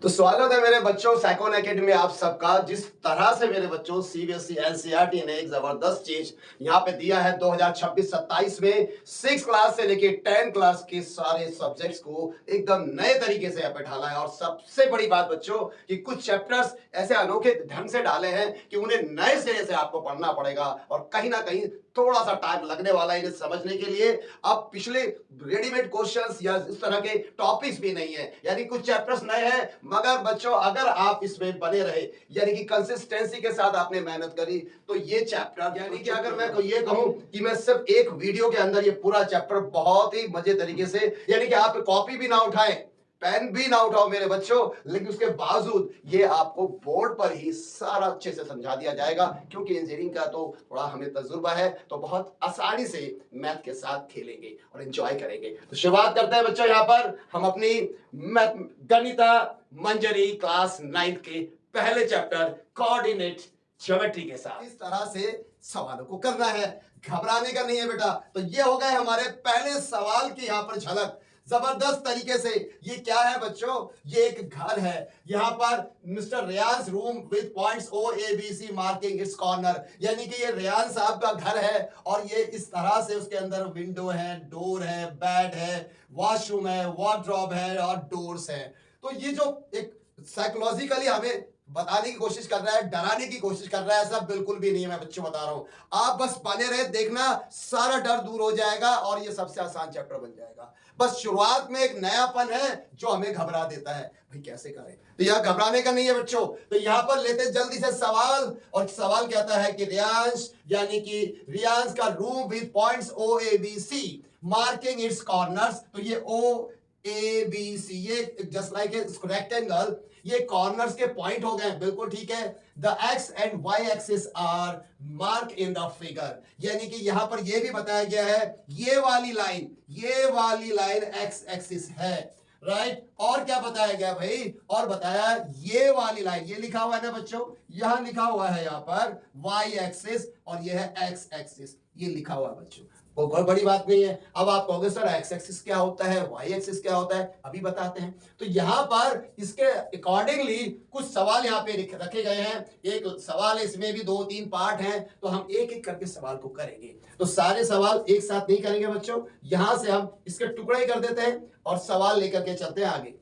तो स्वागत है मेरे बच्चों साइकोन एकेडमी में आप सबका। जिस तरह से मेरे बच्चों सीबीएसई एनसीईआरटी ने एक जबरदस्त चीज यहाँ पे दिया है 2026-27 में 6 क्लास से लेके 10 क्लास के सारे सब्जेक्ट्स को एकदम नए तरीके से यहाँ पे ढाला है। और सबसे बड़ी बात बच्चों कि कुछ चैप्टर्स ऐसे अनोखे ढंग से डाले हैं कि उन्हें नए सिरे से आपको पढ़ना पड़ेगा और कहीं ना कहीं थोड़ा सा टाइम लगने वाला है इन्हें समझने के लिए। अब पिछले रेडीमेड क्वेश्चंस या इस तरह के टॉपिक्स भी नहीं है, यानी कुछ चैप्टर्स नए हैं। मगर बच्चों अगर आप इसमें बने रहे, यानी कि कंसिस्टेंसी के साथ आपने मेहनत करी, तो ये चैप्टर, यानी कि अगर मैं ये कहूं कि मैं सिर्फ एक वीडियो के अंदर ये पूरा चैप्टर बहुत ही मजे तरीके से, यानी कि आप कॉपी भी ना उठाएं, पेन भी ना उठाओ मेरे बच्चों, लेकिन उसके बावजूद ये आपको बोर्ड पर ही सारा अच्छे से समझा दिया जाएगा। क्योंकि इंजीनियरिंग का तो थोड़ा हमें तजुर्बा है, तो बहुत आसानी से मैथ के साथ खेलेंगे और एंजॉय करेंगे। तो शुरुआत करते हैं बच्चों। यहाँ पर हम अपनी गणित मंजरी क्लास 9 के पहले चैप्टर कोऑर्डिनेट ज्योमेट्री के साथ इस तरह से सवालों को करना है, घबराने का नहीं है बेटा। तो ये हो गए हमारे पहले सवाल की यहाँ पर झलक जबरदस्त तरीके से। ये क्या है बच्चों? ये एक घर है। यहाँ पर mister Riyaz room with points O A B C marking its corner, यानी कि ये रियाज साहब का घर है और ये इस तरह से उसके अंदर विंडो है, डोर है, बेड है, वॉशरूम है, वार्डरोब है और डोर्स है। तो ये जो एक साइकोलॉजिकली हमें बताने की कोशिश कर रहा है, डराने की कोशिश कर रहा है, ऐसा बिल्कुल भी नहीं है। मैं बच्चों बता रहा हूं, आप बस बने रहे, देखना सारा डर दूर हो जाएगा और ये सबसे आसान चैप्टर बन जाएगा। बस शुरुआत में एक नयापन है जो हमें घबरा देता है, भाई कैसे करें। तो यह घबराने का नहीं है बच्चों। तो यहां पर लेते जल्दी से सवाल, और सवाल कहता है कि रियांश, यानी कि रियांश का room with points O A B C marking its corners. तो ये ओ ए बी सी, ये जस्ट लाइक ए रेक्टेंगल, ये कॉर्नर्स के पॉइंट हो गए, बिल्कुल ठीक है। The X and Y axis are mark in the figure, यानी कि यहां पर यह भी बताया गया है ये वाली लाइन एक्स एक्सिस है, राइट। और क्या बताया गया भाई? और बताया ये वाली लाइन, ये लिखा हुआ है ना बच्चों, यहां लिखा हुआ है यहां पर वाई एक्सिस और ये है एक्स एक्सिस, ये लिखा हुआ है बच्चों, कोई बड़ी बात नहीं है। अब आप कहोगे सर एक्स एक्सिस क्या होता है, वाई एक्सिस क्या होता है, अभी बताते हैं। तो यहां पर इसके अकॉर्डिंगली कुछ सवाल यहां पे रखे गए हैं। एक सवाल है, इसमें भी 2-3 पार्ट हैं, तो हम एक एक करके सवाल को करेंगे। तो सारे सवाल एक साथ नहीं करेंगे बच्चों, यहां से हम इसके टुकड़े कर देते हैं और सवाल लेकर के चलते हैं आगे।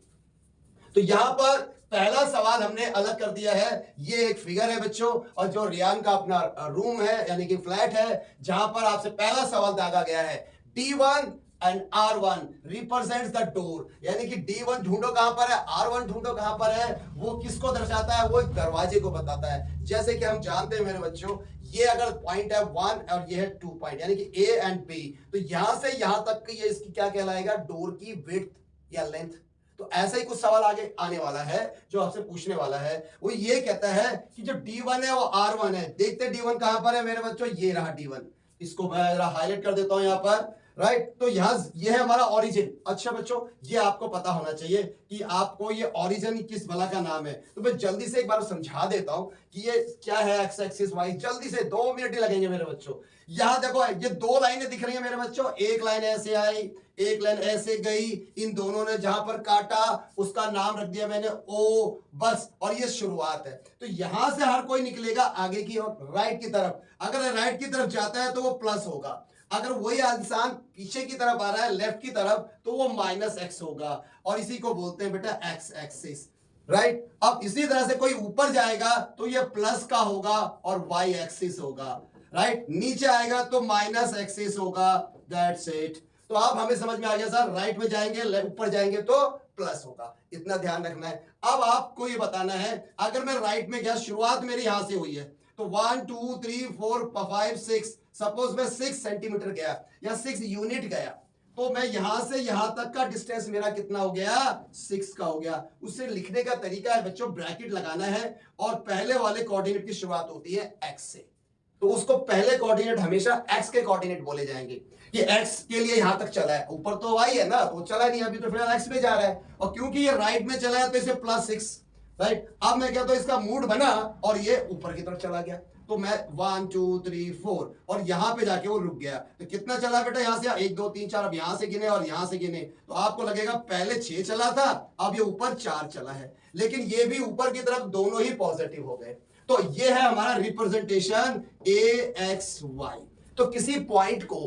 तो यहां पर पहला सवाल हमने अलग कर दिया है, ये एक फिगर है बच्चों, और जो रियान का अपना रूम है यानी कि फ्लैट है, जहां पर आपसे पहला सवाल दागा गया है D1 and R1 represents the door, यानी कि D1 ढूंढो कहां पर है, R1 ढूंढो कहां पर है। वो किसको दर्शाता है? वो एक दरवाजे को बताता है। जैसे कि हम जानते हैं मेरे बच्चों, ये अगर पॉइंट है 1 और ये है 2 पॉइंट, यानी कि A एंड B, तो यहां से यहां तक ये इसकी क्या कहलाएगा? डोर की विड्थ या लेंथ। तो ऐसा ही कुछ सवाल आगे आने वाला है जो आपसे पूछने वाला है। वो ये कहता है कि जो D1 है वो R1 है। देखते D1 कहां पर है मेरे बच्चों, ये रहा D1, इसको मैं जरा हाईलाइट कर देता हूं यहां पर, राइट। तो यहां ये है हमारा ओरिजिन। अच्छा बच्चों, ये आपको पता होना चाहिए कि आपको ये ओरिजिन किस भला का नाम है। तो मैं जल्दी से एक बार समझा देता हूं कि ये क्या है एक्स एक्सिस वाई, जल्दी से 2 मिनट ही लगेंगे मेरे बच्चों। यहां देखो ये 2 लाइनें दिख रही है मेरे बच्चों, एक लाइन ऐसे आई, एक लाइन ऐसे गई, इन दोनों ने जहां पर काटा उसका नाम रख दिया मैंने O, बस। और ये शुरुआत है। तो यहां से हर कोई निकलेगा आगे की और राइट की तरफ। अगर राइट की तरफ जाता है तो वो प्लस होगा, अगर वही इंसान पीछे की तरफ आ रहा है लेफ्ट की तरफ तो वो माइनस एक्स होगा, और इसी को बोलते हैं बेटा एक्स एक्सिस, राइट। अब इसी तरह से कोई ऊपर जाएगा तो ये प्लस का होगा और वाई एक्सिस होगा, राइट। नीचे आएगा तो माइनस एक्सिस होगा, दैट्स इट। तो अब हमें समझ में आ गया सर, राइट में जाएंगे ऊपर जाएंगे तो प्लस होगा, इतना ध्यान रखना है। अब आपको ये बताना है, अगर मैं राइट में गया, शुरुआत मेरी यहां से हुई है, तो 1 2 3 4 5 6, सपोज मैं 6 सेंटीमीटर गया या 6 यूनिट गया, तो मैं यहां से यहां तक का डिस्टेंस मेरा कितना हो गया? 6 का हो गया। उसे लिखने का तरीका है बच्चों, ब्रैकेट लगाना है और पहले वाले कोऑर्डिनेट की शुरुआत होती है एक्स से, तो उसको पहले कोऑर्डिनेट हमेशा एक्स के कोऑर्डिनेट बोले जाएंगे कि एक्स के लिए यहां तक चला है, ऊपर तो वाई है ना, तो चला नहीं अभी, तो फिर एक्स पे जा रहा है, और क्योंकि ये राइट में चला है तो इसे +6, राइट। अब मैं कहता हूं इसका मूड बना और ये ऊपर की तरफ चला गया। तो मैं 1 2 3 4 और यहां पे जाके वो रुक गया। तो कितना चला बेटा यहां से 1 2 3 4, अब यहां से गिने और यहां से गिने तो आपको लगेगा पहले 6 चला था, अब ये ऊपर 4 चला है, लेकिन ये भी ऊपर की तरफ दोनों ही पॉजिटिव हो गए। तो ये है हमारा रिप्रेजेंटेशन AXY। तो किसी पॉइंट को,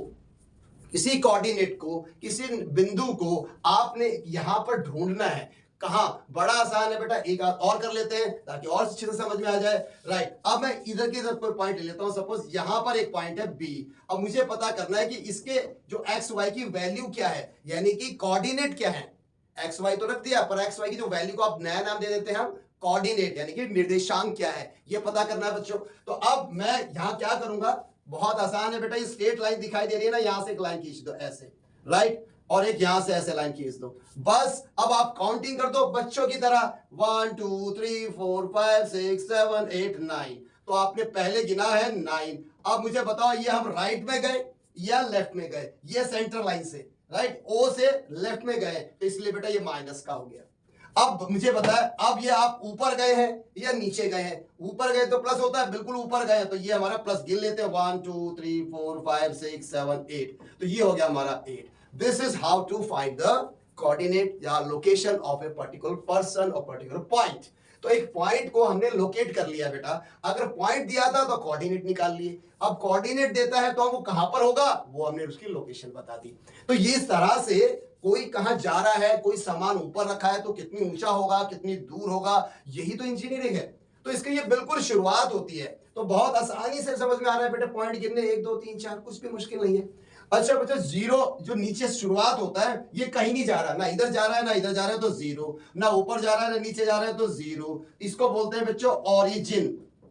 किसी कोऑर्डिनेट को, किसी बिंदु को आपने यहां पर ढूंढना है। कहां? बड़ा आसान है बेटा, एक और कर लेते हैं ताकि और अच्छे से समझ में आ जाए। राइट, अब मैं इधर की तरफ कोई पॉइंट ले लेता हूं, सपोज यहां पर एक पॉइंट है B। अब मुझे पता करना है कि इसके जो XY की वैल्यू क्या है, यानी कि कोऑर्डिनेट क्या है। XY तो रख दिया, पर XY की जो वैल्यू को आप नया नाम दे देते हैं हम, कोऑर्डिनेट यानी कि निर्देशांक क्या है, ये पता करना है बच्चों। तो अब मैं यहां क्या करूंगा, बहुत आसान है बेटा, ये स्ट्रेट लाइन दिखाई दे रही है ना, यहां से एक लाइन खींच दो ऐसे, राइट, और एक यहां से ऐसे लाइन खींच दो। बस अब आप काउंटिंग कर दो बच्चों की तरह, 1 2 3 4 5 6 7 8 9। तो आपने पहले गिना है 9। अब मुझे बताओ ये हम राइट में गए या लेफ्ट में गए? ये सेंटर लाइन से, राइट, O से लेफ्ट में गए, तो इसलिए बेटा ये माइनस का हो गया। अब मुझे बताया, अब ये आप ऊपर गए हैं या नीचे गए हैं? ऊपर गए तो प्लस होता है, बिल्कुल ऊपर गए तो ये हमारा प्लस गिन लेते हैं, 1 2 3 4 5 6 7 8, तो ये हो गया हमारा 8। This is how to find the coordinate या location of a particular person और पर्टिकुलर पॉइंट। तो एक पॉइंट को हमने लोकेट कर लिया बेटा, अगर पॉइंट दिया था तो कोऑर्डिनेट निकाल लिए, अब कोऑर्डिनेट देता है तो वो कहां पर होगा, वो हमने उसकी लोकेशन बता दी। तो ये इस तरह से कोई कहां जा रहा है, कोई सामान ऊपर रखा है तो कितनी ऊंचा होगा, कितनी दूर होगा, यही तो इंजीनियरिंग है। तो इसकी ये बिल्कुल शुरुआत होती है, तो बहुत आसानी से समझ में आ रहा है बेटा, पॉइंट गिनने 1 2 3 4, कुछ भी मुश्किल नहीं है। अच्छा बच्चा, जीरो जो नीचे शुरुआत होता है ये कहीं नहीं जा रहा, ना इधर जा रहा है ना इधर जा रहा है तो जीरो, ना ऊपर जा रहा है ना नीचे जा रहा है तो जीरो। इसको बोलते हैं बच्चों ओरिजिन।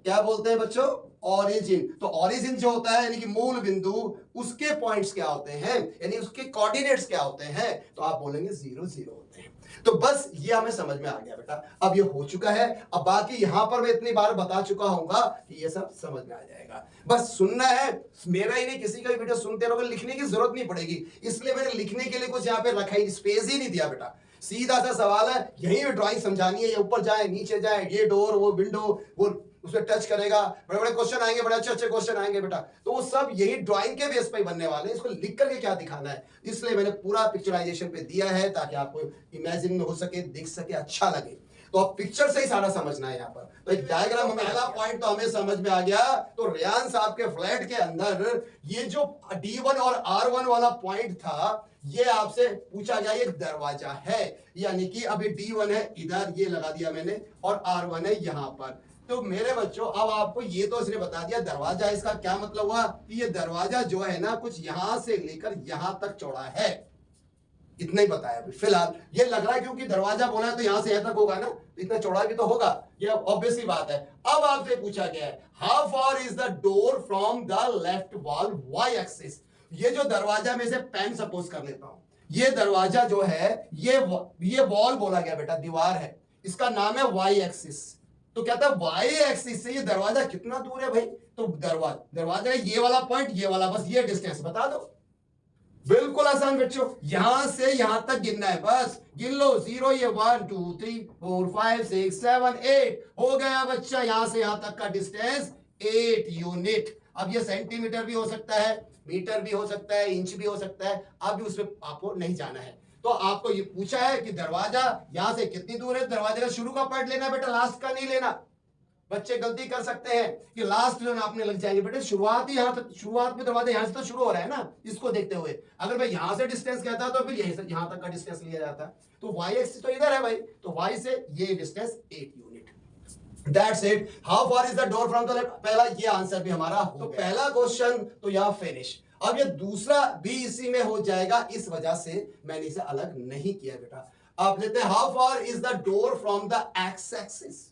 क्या बोलते हैं बच्चों? ओरिजिन। तो ओरिजिन जो होता है यानी कि मूल बिंदु, उसके पॉइंट्स क्या होते हैं, यानी उसके कोऑर्डिनेट्स क्या होते हैं, तो आप बोलेंगे 0 0 होते हैं। तो बस ये हमें समझ में आ गया बेटा, अब ये हो चुका है। अब बाकी यहां पर मैं इतनी बार बता चुका हूंगा कि ये सब समझ में आ जाएगा, बस सुनना है। मेरा ही नहीं, किसी का भी वीडियो सुनते रहोगे, लिखने की जरूरत नहीं पड़ेगी, इसलिए मैंने लिखने के लिए कुछ यहाँ पे रखा ही, स्पेस ही नहीं दिया बेटा। सीधा सा सवाल है, यही ड्राइंग समझानी है, ये ऊपर जाए नीचे जाए, ये डोर वो विंडो वो उसमें टच करेगा, बड़े बड़े क्वेश्चन आएंगे, बड़े अच्छे अच्छे क्वेश्चन आएंगे बेटा, तो वो सब यही ड्राइंग के बेस पे बनने वाले हैं। इसको लिख करके क्या दिखाना है, इसलिए मैंने पूरा पिक्चराइजेशन पे दिया है ताकि आपको इमेजिन में हो सके, दिख सके, अच्छा लगे। तो अब पिक्चर से ही सारा समझना है यहाँ पर। तो एक डायग्राम हमें, पहला पॉइंट तो हमें समझ में आ गया। तो रेयान साहब के फ्लैट के अंदर ये जो D1 और R1 वाला पॉइंट था, ये आपसे पूछा गया, एक दरवाजा है, यानी कि अभी D1 है इधर, ये लगा दिया मैंने, और R1 है यहां पर। तो मेरे बच्चों, अब आपको ये तो इसने बता दिया दरवाजा, इसका क्या मतलब हुआ कि ये दरवाजा जो है ना, कुछ यहां से लेकर यहां तक चौड़ा है, इतना ही बताया अभी फिलहाल। ये लग रहा है क्योंकि दरवाजा बोला है तो यहां से यहां तक होगा ना, तो इतना चौड़ा भी तो होगा, ये ऑब्वियसली बात है। अब आपसे पूछा गया है, how far is the door from the left wall Y axis. ये जो दरवाजा में से पेन सपोज कर लेता हूं, ये दरवाजा जो है, ये वॉल बोला गया बेटा, दीवार है, इसका नाम है वाई एक्सिस। तो कहता है वाई एक्सिस से ये दरवाजा कितना दूर है भाई, तो दरवाजा ये वाला पॉइंट, ये वाला, बस ये डिस्टेंस बता दो। बिल्कुल आसान बच्चों, यहां से यहां तक गिनना है, बस गिन लो 0, ये 1 2 3 4 5 6 7 8 हो गया बच्चा, यहां से यहां तक का डिस्टेंस 8 यूनिट। अब ये सेंटीमीटर भी हो सकता है, मीटर भी हो सकता है, इंच भी हो सकता है, अब उसमें आपको नहीं जाना है। तो आपको ये पूछा है कि दरवाजा यहां से कितनी दूर है, दरवाजे का शुरू का पार्ट लेना बेटा, लास्ट का नहीं लेना। बच्चे गलती कर सकते हैं कि लास्ट जो आपने लग जाएंगे बेटे, शुरुआत ही यहां तक, शुरुआत में दरवाजा यहां से तो शुरू हो रहा है ना, इसको देखते हुए अगर मैं यहां से डिस्टेंस कहता तो फिर यहीं से यहां तक का डिस्टेंस लिया जाता। तो वाई एक्सिस तो इधर है भाई, तो वाई से ये distance 8 unit. That's it. How far is the door from the left, पहला ये आंसर भी हमारा हो गया। पहला क्वेश्चन तो यहां फिनिश। अब ये दूसरा भी इसी में हो जाएगा, इस वजह से मैंने इसे अलग नहीं किया बेटा। आप लेते हैं, how far is the door from the x axis.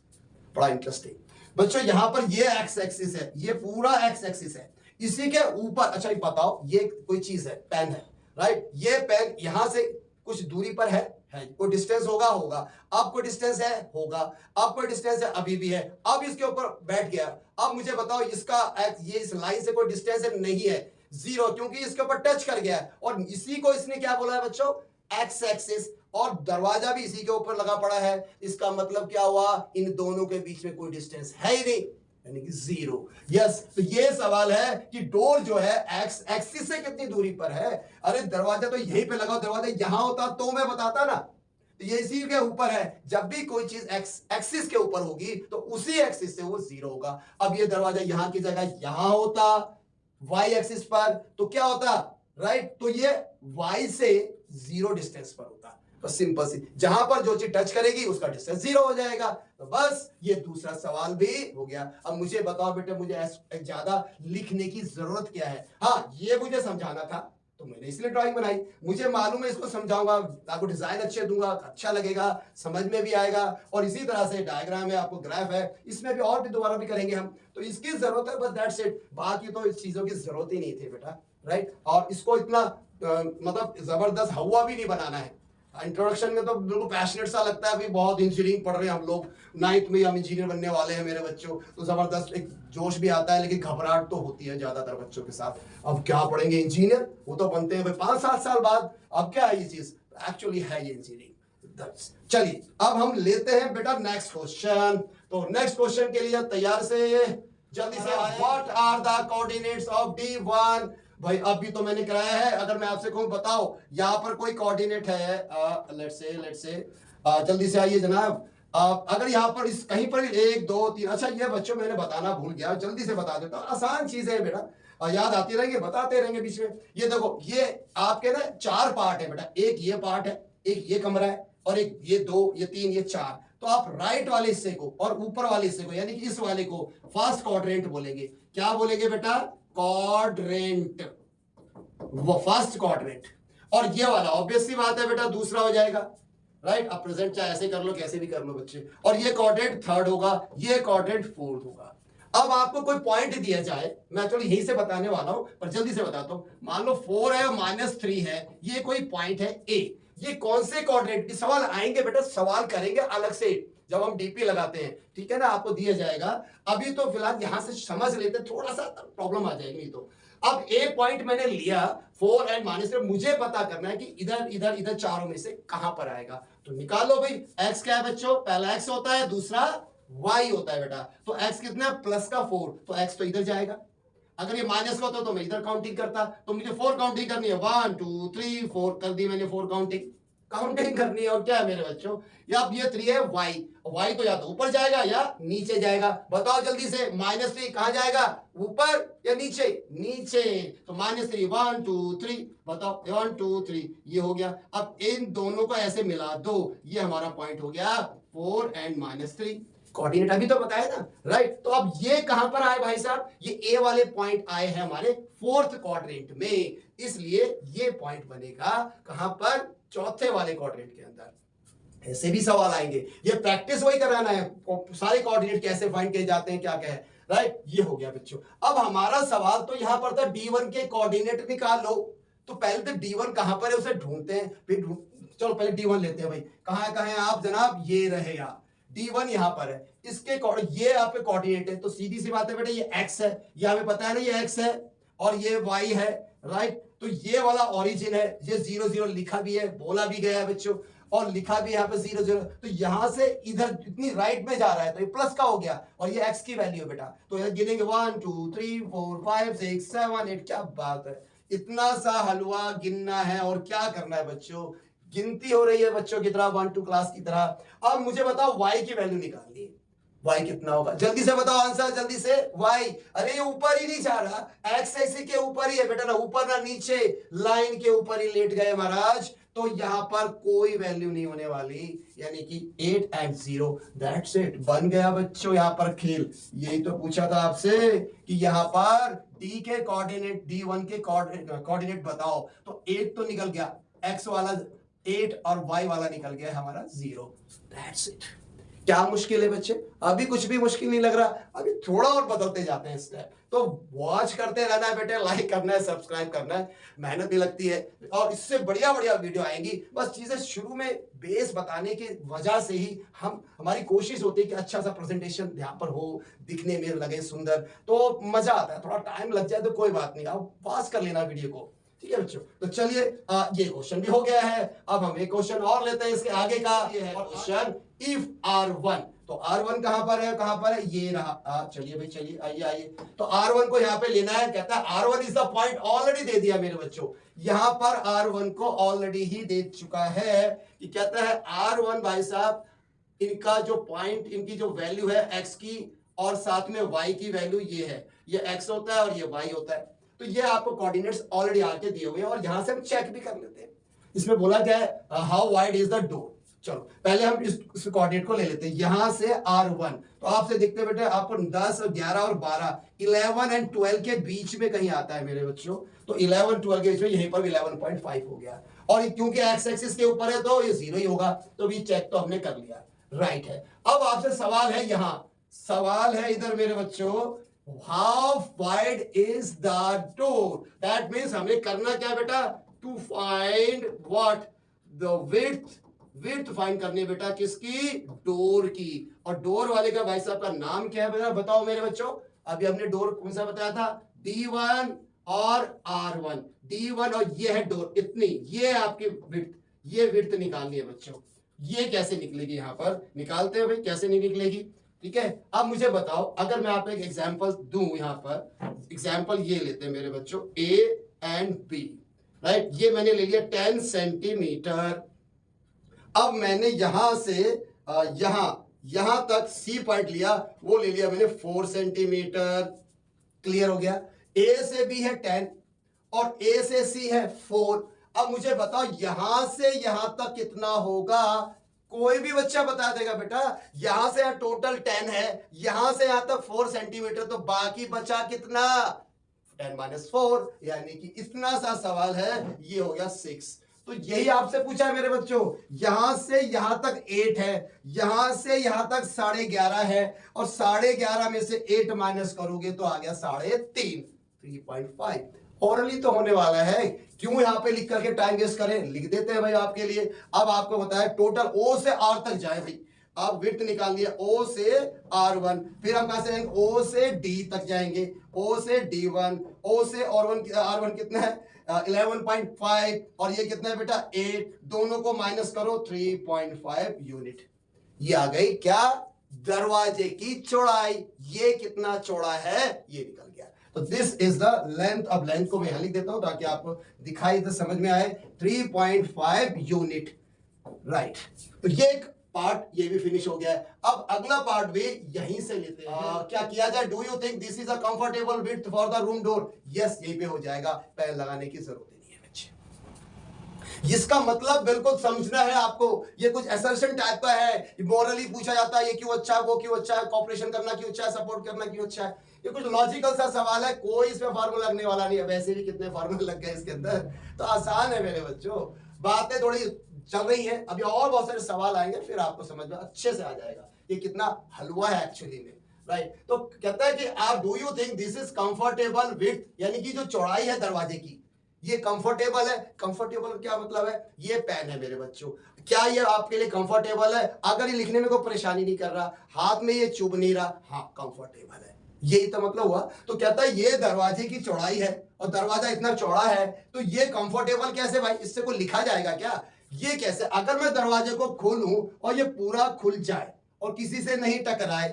बड़ा इंटरेस्टिंग बच्चों, यहां पर ये एक्स एक्सिस है, ये पूरा एक्स एक्सिस है, इसी के ऊपर, अच्छा बताओ, ये कोई चीज है, पेन है, राइट, ये पेन यहां से कुछ दूरी पर है, कोई डिस्टेंस होगा, अब कोई डिस्टेंस है, होगा, अब कोई डिस्टेंस है, अभी भी है, अब इसके ऊपर बैठ गया। अब मुझे बताओ इसका ये इस लाइन से कोई डिस्टेंस नहीं है, 0, क्योंकि इसके ऊपर टच कर गया, और इसी को इसने क्या बोला है बच्चों, एक्स एक्सिस, और दरवाजा भी इसी के ऊपर लगा पड़ा है। इसका मतलब क्या हुआ, इन दोनों के बीच में कोई डिस्टेंस है ही नहीं, यानी कि 0। यस, तो ये सवाल है कि डोर जो है एक्स एक्सिस से कितनी दूरी पर है। अरे दरवाजा तो यहीं पे लगा, दरवाजा यहां होता तो मैं बताता ना। तो ये इसी के ऊपर है, जब भी कोई चीज एक्सिस के ऊपर होगी तो उसी एक्सिस से वो 0 होगा। अब ये दरवाजा यहां की जगह यहां होता वाई एक्सिस पर तो क्या होता, राइट, तो ये वाई से 0 डिस्टेंस पर होता। तो सिंपल सी, जहां पर जो चीज टच करेगी उसका डिस्टेंस 0 हो जाएगा। तो बस ये दूसरा सवाल भी हो गया। अब मुझे बताओ बेटे, मुझे ज्यादा लिखने की जरूरत क्या है। हाँ, ये मुझे समझाना था तो मैंने इसलिए ड्राइंग बनाई। मुझे मालूम है इसको समझाऊंगा, आपको डिजाइन अच्छे दूंगा, अच्छा लगेगा, समझ में भी आएगा। और इसी तरह से डायग्राम है, आपको ग्राफ है, इसमें भी और भी दोबारा भी करेंगे हम। तो इसकी जरूरत है बस, दैट्स इट। बाकी तो इस चीजों की जरूरत ही नहीं थी बेटा, राइट। और इसको इतना मतलब जबरदस्त हवा भी नहीं बनाना है। इंट्रोडक्शन में तो बिल्कुल पैशनेट सा लगता है, अभी बहुत इंजीनियरिंग पढ़ रहे हैं हम लोग, 9th में हम इंजीनियर बनने वाले हैं मेरे बच्चों, तो जबरदस्त एक जोश भी आता है, लेकिन घबराहट तो होती है ज्यादातर बच्चों के साथ। अब क्या पढ़ेंगे इंजीनियर, वो तो बनते हैं भाई 5-7 साल बाद। अब क्या है ये चीज, एक्चुअली है ये इंजीनियरिंग। चलिए अब हम लेते हैं बेटा नेक्स्ट क्वेश्चन। तो नेक्स्ट क्वेश्चन के लिए तैयार से जल्दी से, what are the coordinates of D1। भाई अभी तो मैंने कराया है, अगर मैं आपसे कहूं बताओ यहां पर कोई कोऑर्डिनेट है, लेट्स से जल्दी से आइए जनाब। अगर यहां पर इस कहीं पर 1 2 3, अच्छा ये बच्चों मैंने बताना भूल गया, जल्दी से बता देता हूं, आसान चीजें हैं बेटा, याद आती रहेंगे, बताते रहेंगे बीच में। ये देखो, ये आपके ना 4 पार्ट है बेटा, एक ये पार्ट है, एक ये कमरा है, और एक ये 2 ये 3 ये 4। तो आप राइट वाले हिस्से को और ऊपर वाले हिस्से को, यानी कि इस वाले को फर्स्ट क्वाड्रेंट बोलेंगे। क्या बोलेंगे बेटा, क्वाड्रेंट, वो फर्स्ट क्वाड्रेंट। और ये वाला ऑब्वियस सी बात है बेटा दूसरा हो जाएगा, राइट। अब प्रेजेंट चाहे ऐसे कर लो कैसे भी कर लो बच्चे। और ये क्वाड्रेंट थर्ड होगा, ये क्वाड्रेंट फोर्थ होगा। अब आपको कोई पॉइंट दिया जाए, मैं चलो यहीं से बताने वाला हूं पर जल्दी से बताता हूं। मान लो 4 है और -3 है, ये कोई पॉइंट है ए। ये कौन से क्वाड्रेंट, सवाल आएंगे बेटा, सवाल करेंगे अलग से जब हम डीपी लगाते हैं, ठीक है ना, आपको दिया जाएगा। अभी तो फिलहाल यहां से समझ लेते, थोड़ा सा प्रॉब्लम आ जाएगी नहीं तो। अब ए पॉइंट मैंने लिया 4 एंड -3, मुझे पता करना है कि इधर इधर इधर चारों में से कहां पर आएगा। तो निकालो भाई, एक्स क्या है बच्चों, पहला एक्स होता है, दूसरा वाई होता है बेटा। तो एक्स कितना, प्लस का 4, तो एक्स तो इधर जाएगा। अगर ये माइनस का होता तो मैं इधर काउंटिंग करता, तो मुझे 4 काउंटिंग करनी है, 1 2 3 4 कर दी मैंने, 4 काउंटिंग करनी है। और क्या है मेरे बच्चों, या अब ये 3 है वाई, वाई तो या तो ऊपर जाएगा या नीचे जाएगा। बताओ जल्दी से, -3 कहां जाएगा, ऊपर या नीचे, नीचे। तो -3 1 2 3, बताओ 1 2 3, ये हो गया। अब इन दोनों को ऐसे मिला दो, ये हमारा पॉइंट हो गया 4 एंड -3। कोऑर्डिनेट अभी तो बताया ना, राइट। तो अब ये कहां पर आए भाई साहब, ये ए वाले पॉइंट आए हैं हमारे फोर्थ क्वाड्रेंट में, इसलिए ये पॉइंट बनेगा कहां पर, चौथे वाले क्वाड्रेंट के अंदर। ऐसे भी सवाल आएंगे, ये प्रैक्टिस वही कराना है, सारे कोऑर्डिनेट कैसे फाइंड किए जाते हैं, क्या क्या है, राइट। ये हो गया बच्चों। अब हमारा सवाल तो यहां पर था D1 के कोऑर्डिनेट निकाल लो। तो पहले तो D1 कहां पर है उसे ढूंढते हैं, फिर चलो पहले D1 लेते हैं भाई। कहां है आप जनाब, ये रहे यार, D1 यहां पर है, इसके ये आपके कोऑर्डिनेट है। तो सीधी सी बात है बेटा, ये x है, ये हमें पता है ना, ये x है और ये y है, राइट। तो ये वाला ओरिजिन है, ये 0 0 लिखा भी है, बोला भी गया है बच्चों, और लिखा भी यहाँ पे 0 0। तो यहां से इधर इतनी राइट में जा रहा है तो ये प्लस का हो गया, और ये x की वैल्यू है बेटा। तो यहां गिनेंगे 1 2 3 4 5 6 7 8, क्या बात है, इतना सा हलवा गिनना है और क्या करना है बच्चों, गिनती हो रही है बच्चों की तरह, 1 2 क्लास की तरह। अब मुझे बताओ y की वैल्यू निकालनी है, y कितना होगा, जल्दी से बताओ आंसर, जल्दी से। y, अरे ये ऊपर ही नहीं जा रहा, x ऐसे के ऊपर ही है बेटा, ना ऊपर ना नीचे, लाइन के ऊपर ही लेट गए महाराज। तो यहां पर कोई वैल्यू नहीं होने वाली, यानी कि 8 एंड 0, दैट्स इट, बन गया बच्चों यहां पर खेल। यही तो पूछा था आपसे कि यहां पर d के कोऑर्डिनेट, D1 के कोऑर्डिनेट बताओ। तो 8 तो निकल गया, x वाला 8 और y वाला निकल गया हमारा 0, दैट्स इट। क्या मुश्किल है बच्चे, अभी कुछ भी मुश्किल नहीं लग रहा, अभी थोड़ा और बदलते जाते हैं स्टेप। तो वॉच करते रहना है बेटे, लाइक करना है, सब्सक्राइब करना है, मेहनत भी लगती है और इससे बढ़िया बढ़िया वीडियो आएंगी। बस चीजें शुरू में बेस बताने की वजह से ही हमारी कोशिश होती है कि अच्छा सा प्रेजेंटेशन यहाँ पर हो, दिखने में लगे सुंदर, तो मजा आता है। थोड़ा टाइम लग जाए तो कोई बात नहीं, आप पास कर लेना वीडियो को, ठीक है बच्चों। तो चलिए ये क्वेश्चन भी हो गया है, अब हम एक क्वेश्चन और लेते हैं इसके आगे का। ये है क्वेश्चन, इफ R1 तो R1 कहां पर है, कहां पर है, ये रहा। चलिए भाई चलिए, आइए आइए। तो R1 को यहां पे लेना है, कहता है R1 is the point, already दे दिया मेरे बच्चों, यहां पर R1 को ऑलरेडी ही दे चुका है कि कहता है R1 भाई साहब इनका जो पॉइंट, इनकी जो वैल्यू है x की और साथ में y की वैल्यू ये है, ये x होता है और ये y होता है। तो ये आपको कोऑर्डिनेट्स ऑलरेडी आके दिए हुए हैं और यहां से हम चेक भी कर लेते हैं। इसमें बोला क्या है, how wide is the door. चलो पहले हम इस कोऑर्डिनेट को ले लेते हैं, यहां से R1, तो आपसे दिखते बेटे आपको 10 11 और 12 11 एंड 12 के बीच में कहीं आता है मेरे बच्चों। तो 11 12 के बीच में, यहीं पर 11.5 हो गया, और क्योंकि x एक्सिस के ऊपर है तो ये 0 ही होगा, तो भी चेक तो हमने कर लिया, राइट है। अब आपसे सवाल है, यहां सवाल है इधर मेरे बच्चों, how wide is the door. That means हमें करना क्या बेटा, to find what, the width find करनी है बेटा, किसकी, डोर की। और डोर वाले का भाई साहब का नाम क्या है बेटा, बताओ मेरे बच्चों। अभी हमने डोर कौन सा बताया था, D1 और R1, D1 और ये है डोर, इतनी, ये आपकी विड्थ, ये विड्थ निकालनी है बच्चों। ये कैसे निकलेगी, यहां पर निकालते हैं भाई, कैसे नहीं निकलेगी, ठीक है। अब मुझे बताओ, अगर मैं आपको एक एग्जांपल दूं, यहां पर एग्जांपल ये लेते हैं मेरे बच्चों, A एंड B, राइट। ये मैंने ले लिया 10 सेंटीमीटर। अब मैंने यहां से यहां तक C पॉइंट लिया, वो ले लिया मैंने 4 सेंटीमीटर। क्लियर हो गया। A से B है 10 और A से C है 4। अब मुझे बताओ यहां से यहां तक कितना होगा, कोई भी बच्चा बता देगा बेटा। यहां से टोटल 10 है, यहां से यहां तक 4 सेंटीमीटर, तो बाकी बचा कितना, 10 - 4, यानी कि इतना सा सवाल है, ये हो गया 6। तो यही आपसे पूछा है मेरे बच्चों, यहां से यहां तक 8 है, यहां से यहां तक 11.5 है, और 11.5 में से 8 माइनस करोगे तो आ गया 3.5, 3.5। ओरली तो होने वाला है, क्यों यहां पे लिख करके टाइम वेस्ट करें, लिख देते हैं भाई आपके लिए। अब आपको बताया टोटल O से R तक जाए भाई, अब विड्थ निकाल लिया O से R1, फिर हम कहां से जाएंगे, O से D तक जाएंगे, O से D1, O से R1 कितना है 11.5, और ये कितना है बेटा 8, दोनों को माइनस करो 3.5 यूनिट। ये आ गई क्या, दरवाजे की चौड़ाई। ये कितना चौड़ा है, ये निकल गया। तो दिस इज द लेंथ। अब लेंथ को मैं यहां लिख देता हूं ताकि आपको दिखाई दे, समझ में आए, 3.5 यूनिट, राइट। तो ये एक पार्ट, ये भी फिनिश हो गया है। अब अगला पार्ट भी यहीं से लेते हैं। क्या किया जाए, do you think this is a comfortable width for the room door. Yes, यहीं पे हो जाएगा, पैर लगाने की जरूरत नहीं है बच्चे। इसका मतलब बिल्कुल समझना है आपको, ये कुछ असर्शन टाइप का है, मॉरली पूछा जाता है ये क्यों अच्छा है, वो क्यों अच्छा है, कॉपरेशन करना क्यों अच्छा है, सपोर्ट करना क्यों अच्छा है। ये कुछ लॉजिकल सा सवाल है, कोई इसमें फार्मूला लगने वाला नहीं है, वैसे भी कितने फार्मूले लग गए इसके अंदर, तो आसान है मेरे बच्चों। बातें थोड़ी चल रही है, अभी और बहुत सारे सवाल आएंगे, फिर आपको समझ में अच्छे से आ जाएगा ये कितना हलवा है एक्चुअली में, राइट। तो कहता है कि आप, do you think this is comfortable width, यानी कि जो चौड़ाई है दरवाजे की, ये कंफर्टेबल है। कंफर्टेबल क्या मतलब है, ये पेन है मेरे बच्चों, क्या ये आपके लिए कंफर्टेबल है। अगर ये लिखने में कोई परेशानी नहीं कर रहा, हाथ में ये चुभ नहीं रहा, हाँ कंफर्टेबल है, यही तो मतलब हुआ। तो कहता है ये दरवाजे की चौड़ाई है और दरवाजा इतना चौड़ा है, तो ये कंफर्टेबल कैसे भाई, इससे कोई लिखा जाएगा क्या, ये कैसे। अगर मैं दरवाजे को खोलूं और ये पूरा खुल जाए और किसी से नहीं टकराए,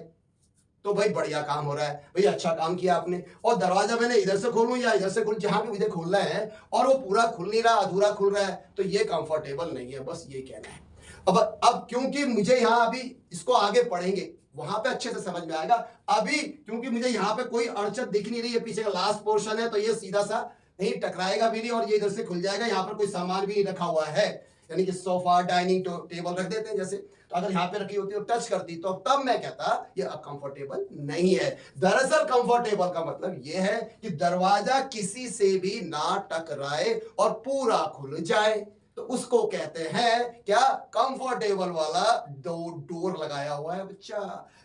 तो भाई बढ़िया काम हो रहा है, भाई अच्छा काम किया आपने। और दरवाजा मैंने इधर से खोलूं या इधर से खोलूं, जहां भी मुझे खोलना है और वो पूरा खुल नहीं रहा, अधूरा खुल रहा है, तो ये कंफर्टेबल नहीं है, बस ये कहना है। अब क्योंकि मुझे यहां, अभी इसको आगे पढ़ेंगे वहां पे अच्छे से समझ में आएगा, अभी क्योंकि मुझे यहाँ पे कोई अड़चन दिख नहीं रही है, पीछे का लास्ट पोर्शन है, तो ये सीधा सा नहीं टकराएगा भी नहीं और ये इधर से खुल जाएगा। यहाँ पर कोई सामान भी नहीं रखा हुआ है, यानी कि सोफा डाइनिंग टेबल रख देते हैं जैसे, तो अगर यहाँ पे रखी होती और टच करती तो तब मैं कहता ये अब कंफर्टेबल नहीं है। दरअसल कंफर्टेबल का मतलब ये है कि दरवाजा किसी से भी ना टकराए और पूरा खुल जाए, तो उसको कहते हैं क्या, कंफर्टेबल वाला डोर लगाया हुआ है बच्चा।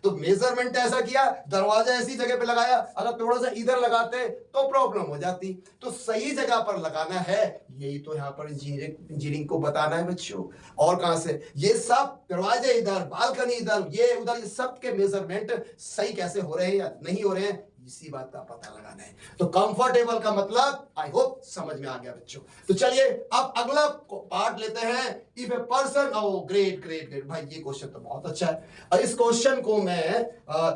तो मेजरमेंट ऐसा किया, दरवाजा ऐसी जगह पे लगाया, अगर थोड़ा सा इधर लगाते तो प्रॉब्लम हो जाती, तो सही जगह पर लगाना है, यही तो यहाँ पर इंजीनियरिंग को बताना है बच्चों। और कहां से ये सब दरवाजे इधर, बालकनी इधर, ये उधर, ये सब के मेजरमेंट सही कैसे हो रहे हैं या नहीं हो रहे हैं, इसी बात का पता लगाना है। तो कंफर्टेबल का मतलब आई होप समझ में आ गया बच्चों। तो चलिए अब अगला पार्ट लेते हैं। If a person, O great great great भाई, ये क्वेश्चन तो बहुत अच्छा है। और इस क्वेश्चन को मैं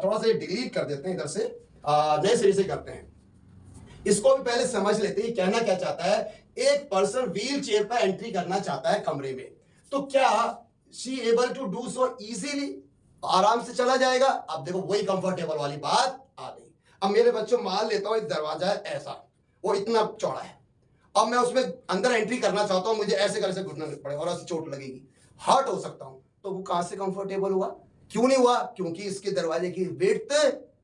थोड़ा सा डिलीट कर देते हैं इधर से, नए सिरे से करते हैं। इसको भी पहले समझ लेते हैं कहना क्या चाहता है। एक पर्सन व्हील चेयर पर एंट्री करना चाहता है कमरे में, तो क्या she able to do so easily, आराम से चला जाएगा। अब देखो वही कंफर्टेबल वाली बात आ गई। अब मेरे बच्चों मान लेता हूं एक दरवाजा है ऐसा, वो इतना चौड़ा है, अब मैं उसमें अंदर एंट्री करना चाहता हूं, मुझे ऐसे कर से घुटना पड़ेगा और ऐसे चोट लगेगी, हर्ट हो सकता हूं, तो वो कहां से कंफर्टेबल हुआ? क्यों नहीं हुआ? क्योंकि इसके दरवाजे की विड्थ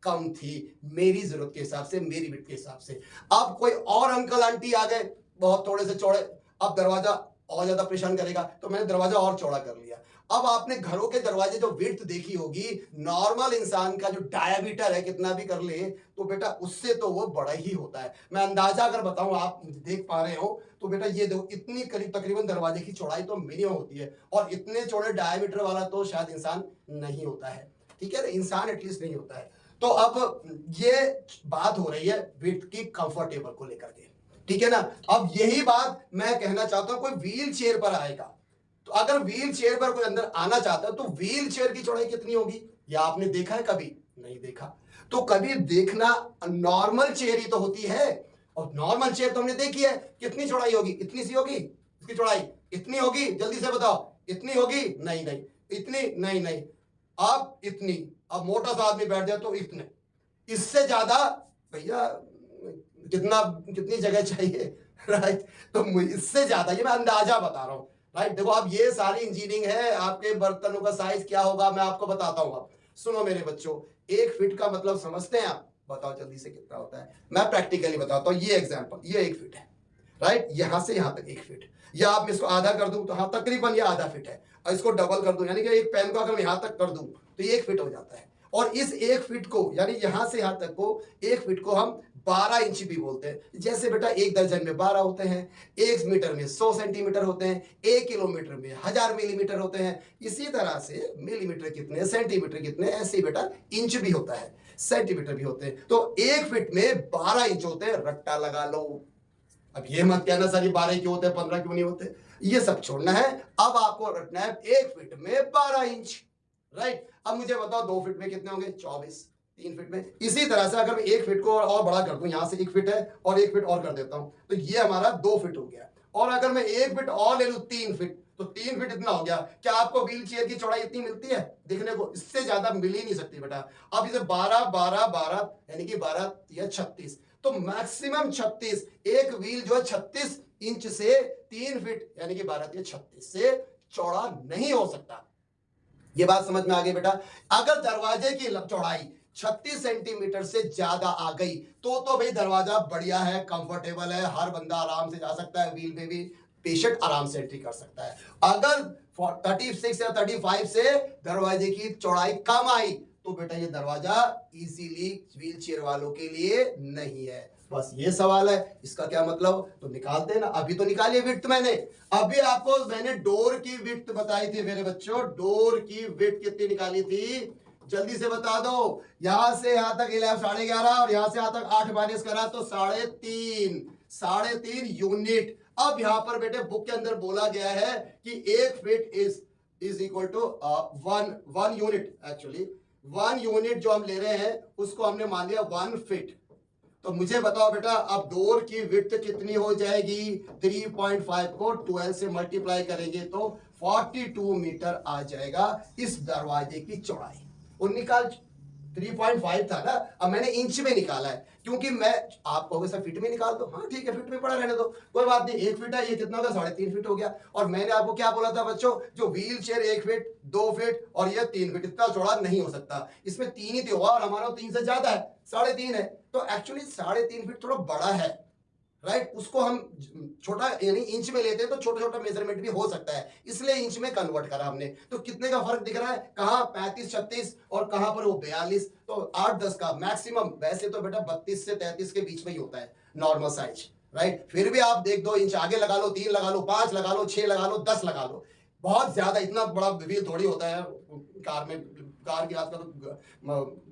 कम थी मेरी जरूरत के हिसाब से, मेरी विड्थ के हिसाब से। अब कोई और अंकल आंटी आ गए बहुत थोड़े से चौड़े, अब दरवाजा और ज्यादा परेशान करेगा, तो मैंने दरवाजा और चौड़ा कर लिया। अब आपने घरों के दरवाजे जो विड्थ देखी होगी, नॉर्मल इंसान का जो डायमीटर है कितना भी कर ले तो बेटा उससे तो वो बड़ा ही होता है। मैं अंदाजा अगर बताऊं, आप देख पा रहे हो तो बेटा ये देखो, इतनी करीब तकरीबन दरवाजे की चौड़ाई तो मिनिमम होती है, और इतने चौड़े डायमीटर वाला तो शायद इंसान नहीं होता है, ठीक है ना, इंसान एटलीस्ट नहीं होता है। तो अब ये बात हो रही है विड्थ की कंफर्टेबल को लेकर के, ठीक है ना। अब यही बात मैं कहना चाहता हूं, कोई व्हील चेयर पर आएगा, तो अगर व्हील चेयर पर कोई अंदर आना चाहता है तो व्हील चेयर की चौड़ाई कितनी होगी? या आपने देखा है कभी? नहीं देखा। तो कभी देखना, नॉर्मल चेयर ही तो होती है, और नॉर्मल चेयर तो हमने देखी है, कितनी चौड़ाई होगी? इतनी सी होगी, इसकी चौड़ाई इतनी होगी, जल्दी से बताओ, इतनी होगी? नहीं नहीं, इतनी नहीं नहीं, अब इतनी, अब मोटा सा आदमी बैठ जाए तो इतने, इससे ज्यादा भैया कितना, कितनी जगह चाहिए, राइट। तो इससे ज्यादा, ये मैं अंदाजा बता रहा हूं, राइट। देखो अब ये सारी इंजीनियरिंग है, आपके बर्तनों का साइज क्या होगा मैं आपको बताता हूं। अब सुनो मेरे बच्चों, 1 फीट का मतलब समझते हैं आप? बताओ जल्दी से कितना होता है, मैं प्रैक्टिकली बताता हूं। ये एग्जांपल, ये 1 फीट है, राइट, यहां से यहां तक 1 फीट, या आप इसको आधा कर दूं तो हाँ तकरीबन ये आधा फीट है, और इसको डबल कर दूं यानी कि एक पेन को अगर मैं यहां तक कर दूं तो ये 1 फीट हो जाता है। और इस 1 फीट को, यानी यहां से यहां तक को, 1 फीट को हम 12 इंच भी बोलते हैं। जैसे बेटा 1 दर्जन में 12 होते हैं, 1 मीटर में 100 सेंटीमीटर होते हैं, 1 किलोमीटर में 1000 मिलीमीटर होते हैं। इसी तरह से मिलीमीटर कितने, सेंटीमीटर कितने, ऐसे ही बेटा इंच भी होता है, सेंटीमीटर भी होते हैं। तो 1 फीट में 12 इंच होते हैं, रट्टा लगा लो। अब ये मत कहना सर ये 12 क्यों होते हैं, 15 क्यों नहीं होते, ये सब छोड़ना है। अब आपको रटना है 1 फीट में 12 इंच, राइट। अब मुझे बताओ 2 फीट में कितने होंगे? 24। 3 फीट में, इसी तरह से अगर मैं 1 फीट को और बड़ा कर दूं, यहां से 1 फीट है और 1 फीट और कर देता हूं, तो ये हमारा 2 फीट हो गया। और अगर मैं 1 फीट और ले लूं 3 फीट, तो 3 फीट इतना हो गया। क्या आपको व्हील चेयर की चौड़ाई इतनी मिलती है देखने को? इससे ज्यादा मिल ही नहीं सकती बेटा। अब इसे 12 12 12 यानी कि 12 या 36, तो मैक्सिमम 36, एक व्हील जो है 36 इंच से 3 फीट यानी कि 12 या 36 से चौड़ा नहीं हो सकता। ये बात समझ में आ गई बेटा। अगर दरवाजे की चौड़ाई 36 सेंटीमीटर से ज्यादा आ गई तो भाई दरवाजा बढ़िया है, कंफर्टेबल है, हर बंदा आराम से जा सकता है, व्हील में भी पेशेंट आराम से एंट्री कर सकता है। अगर 36 या 35 से दरवाजे की चौड़ाई कम आई तो बेटा ये दरवाजा इजीली व्हील चेयर वालों के लिए नहीं है। बस ये सवाल है, इसका क्या मतलब, तो निकाल देना। अभी तो निकालिए विड्थ, मैंने अभी आपको मैंने डोर की विड्थ बताई थी मेरे बच्चों, डोर की विड्थ कितनी निकाली थी, जल्दी से बता दो। यहां से यहां तक 11.5 और यहां से यहां तक 8 माइनस करा तो 3.5 यूनिट। अब यहां पर बेटे बुक के अंदर बोला गया है कि 1 feet is equal to 1 unit. Actually 1 unit जो हम ले रहे हैं उसको हमने मान लिया 1 फीट। तो मुझे बताओ बेटा अब डोर की विड्थ कितनी हो जाएगी? 3.5 को 12 से मल्टीप्लाई करेंगे तो 42 मीटर आ जाएगा इस दरवाजे की चौड़ाई। और निकाल 3.5 था ना, अब मैंने इंच में निकाला है क्योंकि मैं, आप कहोगे सर फीट में निकाल दो, हाँ ठीक है फीट में पड़ा रहने दो, कोई बात नहीं। 1 फीट है, ये कितना होगा? 3.5 फीट हो गया। और मैंने आपको क्या बोला था बच्चों, जो व्हील चेयर 1 फीट 2 फीट और ये 3 फीट, इतना चौड़ा नहीं हो सकता, इसमें 3 ही तो होगा और हमारा 3 से ज्यादा है, 3.5 है। तो एक्चुअली 3.5 फीट थोड़ा बड़ा है, राइट। उसको हम छोटा यानी इंच में लेते हैं तो छोटा छोटा मेजरमेंट भी हो सकता है, इसलिए इंच में कन्वर्ट करा हमने। तो कितने का फर्क दिख रहा है, कहां 35 36 और कहां पर वो 42, तो 8 10 का मैक्सिमम। वैसे तो बेटा 32 से 33 के बीच में ही होता है नॉर्मल साइज, राइट। फिर भी आप 1 2 इंच आगे लगा लो, 3 लगा लो, 5 लगा लो, 6 लगा लो, 10 लगा लो, बहुत ज्यादा इतना बड़ा व्हील थोड़ी होता है कार में। कार के आजकल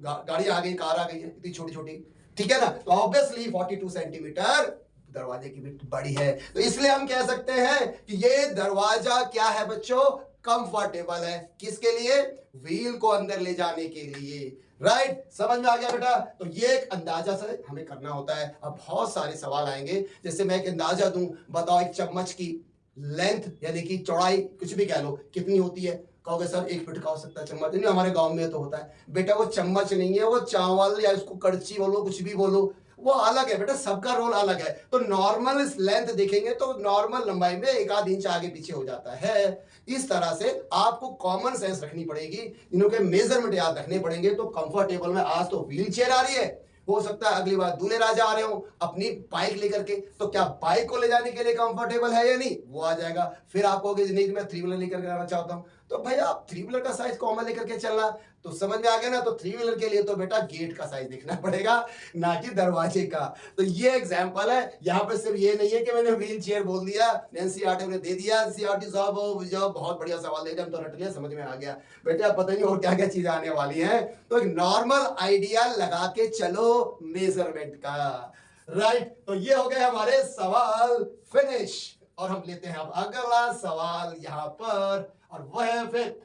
गाड़ी आ गई, कार आ गई है इतनी छोटी छोटी, ठीक है ना। तो ऑब्वियसली 42 सेंटीमीटर दरवाजे की विड्थ बड़ी है, तो इसलिए हम कह सकते हैं कि ये दरवाजा क्या है बच्चों, कंफर्टेबल है। किसके लिए, व्हील को अंदर ले जाने के लिए, राइट। समझ में आ गया बेटा। तो ये एक अंदाजा से हमें करना होता है। अब बहुत सारे सवाल आएंगे, जैसे मैं एक अंदाजा दूं, बताओ एक चम्मच की लेंथ यानी कि चौड़ाई कुछ भी कह लो कितनी होती है, कहोगे सर 1 फीट का हो सकता है चम्मच, नहीं हमारे गांव में तो होता है। बेटा वो चम्मच नहीं है, वो चावल या उसको कड़ची बोलो कुछ भी बोलो, वो अलग है बेटा, सबका रोल अलग है। तो नॉर्मल लेंथ देखेंगे तो नॉर्मल लंबाई में 1 आध इंच आगे पीछे हो जाता है। इस तरह से आपको कॉमन सेंस रखनी पड़ेगी, इनों के मेजरमेंट याद रखने पड़ेंगे। तो कंफर्टेबल में आज तो व्हील चेयर आ रही है, हो सकता है अगली बार दूल्हे राजा आ रहे हो अपनी बाइक लेकर के, तो क्या बाइक को ले जाने के लिए कंफर्टेबल है या नहीं, वो आ जाएगा। फिर आप कहोगे नहीं मैं 3 व्हीलर लेकर के आना चाहता हूं, तो भाई आप 3 व्हीलर का साइज कॉमन लेकर के चलना, तो समझ में आ गया ना। तो 3 व्हीलर के लिए तो बेटा गेट का साइज देखना पड़ेगा, ना कि दरवाजे का। तो ये एग्जांपल है। यहाँ पे सिर्फ ये नहीं है कि मैंने व्हील चेयर बोल दिया, एनसीईआरटी ने दे दिया, एनसीईआरटी साहब जो बहुत बढ़िया सवाल दे दिया, हम तो रट लिया, समझ में आ गया। बेटा पता नहीं और क्या क्या चीज आने वाली है। तो एक नॉर्मल आइडिया लगा के चलो मेजरमेंट का, राइट। तो ये हो गए हमारे सवाल फिनिश, और हम लेते हैं अब अगला सवाल यहाँ पर, और वह है फिर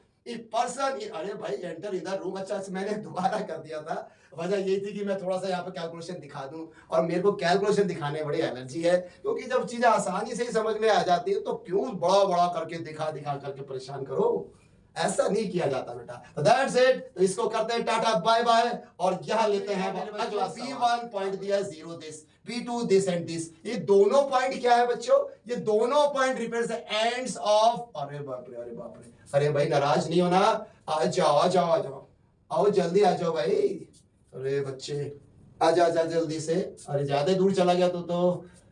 पर्सन। अरे भाई एंटर इधर रूम, अच्छा मैंने दोबारा कर दिया था, वजह यही थी कि मैं थोड़ा सा यहाँ पे कैलकुलेशन दिखा दूं, और मेरे को कैलकुलेशन दिखाने में बड़ी एलर्जी है, क्योंकि जब चीजें आसानी से ही समझ में आ जाती है तो क्यों बड़ा बड़ा करके दिखा दिखा करके परेशान करो, ऐसा नहीं किया जाता बेटा। तो दैट्स इट। तो इसको करते हैं टाटा बाय बाय, और यहां लेते हैं अगला। B1 पॉइंट दिया है 0 this, B2 this and this. ये दोनों पॉइंट क्या है बच्चों, ये दोनों point represent the ends of, अरे बाप रे, अरे बाप रे, अरे भाई नाराज नहीं होना, आ जाओ आ जाओ आ जाओ, आओ जल्दी आ जाओ भाई, अरे बच्चे आ जा जा जल्दी से, अरे ज्यादा दूर चला गया तो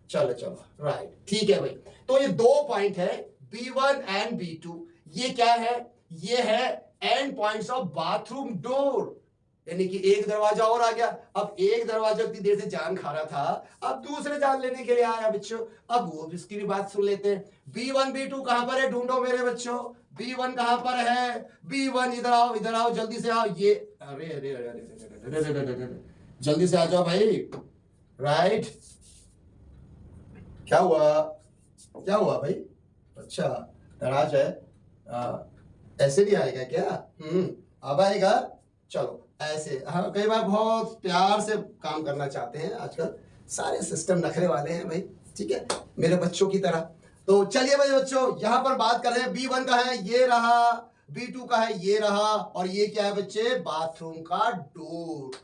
चलो चलो, राइट ठीक है भाई। तो ये 2 पॉइंट है B1 एंड B2। ये क्या है, ये है and points of bathroom door, यानी कि एक दरवाजा और आ गया। अब एक दरवाजा इतनी देर से जान खा रहा था, अब दूसरे जान लेने के लिए आया बच्चों। अब वो इसकी भी बात सुन लेते हैं। B1 B2 कहां पर है, ढूंढो मेरे बच्चों। B1 कहां पर है, B1 इधर आओ जल्दी से आओ। ये अरे अरे अरे अरे जल्दी से आ जाओ भाई, राइट। क्या हुआ भाई, अच्छा नाराज है, ऐसे भी आएगा क्या, अब आएगा, चलो ऐसे। हाँ कई बार बहुत प्यार से काम करना चाहते हैं, आजकल सारे सिस्टम नखरे वाले हैं भाई, ठीक है, मेरे बच्चों की तरह। तो चलिए भाई बच्चों, यहां पर बात कर रहे हैं B1 का है ये रहा, B2 का है ये रहा, और ये क्या है बच्चे, बाथरूम का डोर।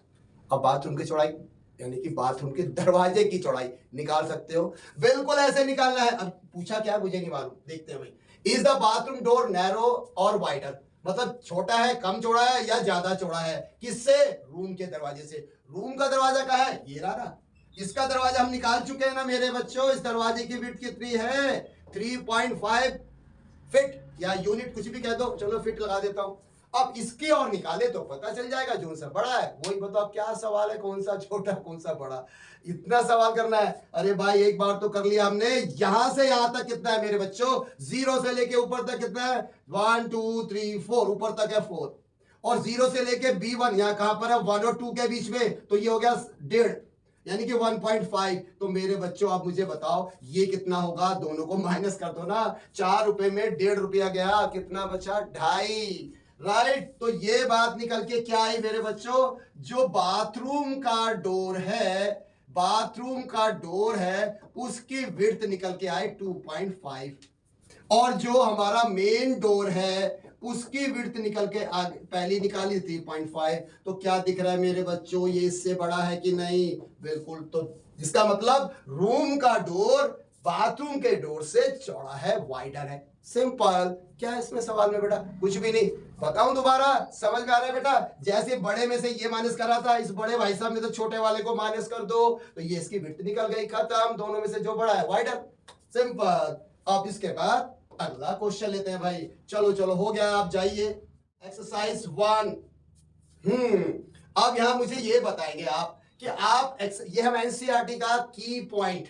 अब बाथरूम की चौड़ाई यानी कि बाथरूम के दरवाजे की चौड़ाई निकाल सकते हो, बिल्कुल ऐसे निकालना है। अब पूछा क्या, मुझे नहीं मालूम, देखते हैं भाई। Is the bathroom door narrow और वाइडर, मतलब छोटा है, कम चौड़ा है, या ज्यादा चौड़ा है, किससे, रूम के दरवाजे से। रूम का दरवाजा कहाँ है, ये रहा, इसका दरवाजा हम निकाल चुके हैं ना मेरे बच्चों। इस दरवाजे की विड्थ कितनी है, 3.5 फीट, या यूनिट कुछ भी कह दो, चलो फीट लगा देता हूं। अब इसकी और निकाले तो पता चल जाएगा जो सा बड़ा है। वही बताओ क्या सवाल है, कौन सा छोटा कौन सा बड़ा, इतना सवाल करना है। अरे भाई एक बार तो कर लिया हमने, यहां से यहां तक कितना है मेरे बच्चों, 0 से लेके ऊपर तक कितना है, 1 2 3 4, ऊपर तक है 4, और 0 से लेके B1 यहां कहां पर है, 1 और 2 के बीच में, तो ये हो गया 1.5, यानी कि 1.5। तो मेरे बच्चों आप मुझे बताओ ये कितना होगा, दोनों को माइनस कर दो ना, 4 रुपए में 1.5 रुपया गया, कितना बचा, 2.5, राइट। तो ये बात निकल के क्या आई मेरे बच्चों, जो बाथरूम का डोर है, बाथरूम का डोर है, उसकी विड्थ निकल के आई 2.5, और जो हमारा मेन डोर है उसकी विड्थ निकल के आगे पहली निकाली 3.5। तो क्या दिख रहा है मेरे बच्चों, ये इससे बड़ा है कि नहीं, बिल्कुल। तो इसका मतलब रूम का डोर बाथरूम के डोर से चौड़ा है, वाइडर है, सिंपल। क्या है इसमें सवाल में बेटा, कुछ भी नहीं। बताऊं दोबारा, समझ में आ रहा है बेटा, जैसे बड़े में से ये माइनस कर रहा था, इस बड़े भाई साहब ने तो छोटे वाले को माइनस कर दो, तो ये इसकी विड्थ निकल गई, खत्म, दोनों में से जो बड़ा है वाइडर, सिंपल। अब इसके बाद अगला क्वेश्चन लेते हैं भाई, चलो चलो हो गया, आप जाइए एक्सरसाइज 1। अब यहां मुझे ये बताएंगे आप कि आप ये हम एनसीईआरटी का की पॉइंट,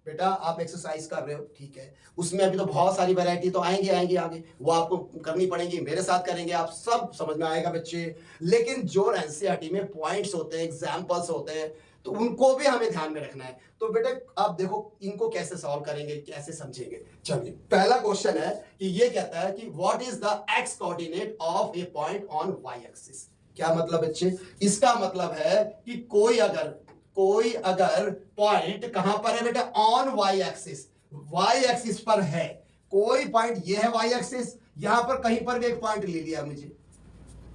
बेटा आप एक्सरसाइज कर रहे हो, ठीक है, उसमें अभी तो बहुत सारी वैरायटी तो आएंगी आगे, वो आपको करनी पड़ेगी, मेरे साथ करेंगे आप, सब समझ में आएगा बच्चे। लेकिन जो एनसीईआरटी में पॉइंट्स होते हैं, एग्जाम्पल्स होते हैं, तो उनको भी हमें ध्यान में रखना है। तो बेटे आप देखो इनको कैसे सॉल्व करेंगे, कैसे समझेंगे। चलिए पहला क्वेश्चन है कि ये कहता है कि what is the X coordinate of a point on Y axis. क्या मतलब बच्चे, इसका मतलब है कि कोई अगर पॉइंट कहां पर है बेटा, on Y axis, Y axis पर है कोई पॉइंट, ये है वाई एक्सिस, यहां पर कहीं पर भी एक पॉइंट ले लिया मुझे,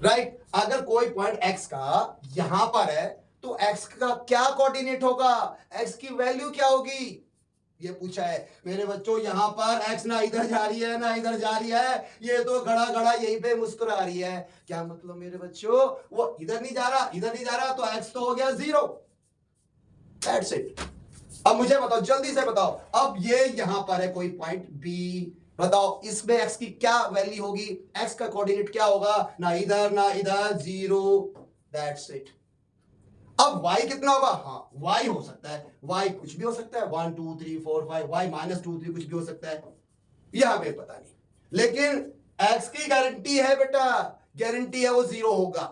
राइट। अगर कोई पॉइंट एक्स का यहां पर है तो एक्स का क्या कोऑर्डिनेट होगा, एक्स की वैल्यू क्या होगी, ये पूछा है मेरे बच्चों। यहां पर एक्स ना इधर जा रही है ना इधर जा रही है, ये तो गड़ा गड़ा यहीं पे मुस्कुरा रही है। क्या मतलब मेरे बच्चों, वो इधर नहीं जा रहा, इधर नहीं जा रहा, तो एक्स तो हो गया 0। That's it. अब मुझे बताओ, जल्दी से बताओ, अब ये यहां पर है कोई पॉइंट बी, बताओ इसमें एक्स की क्या वैल्यू होगी, एक्स का कोऑर्डिनेट क्या होगा, ना इधर ना इधर, 0। That's it. अब y कितना होगा, हाँ y हो सकता है, y कुछ भी हो सकता है, 1 2 3 4 5, y -2 3 कुछ भी हो सकता है, यह हमें पता नहीं, लेकिन x की गारंटी है बेटा, गारंटी है वो 0 होगा,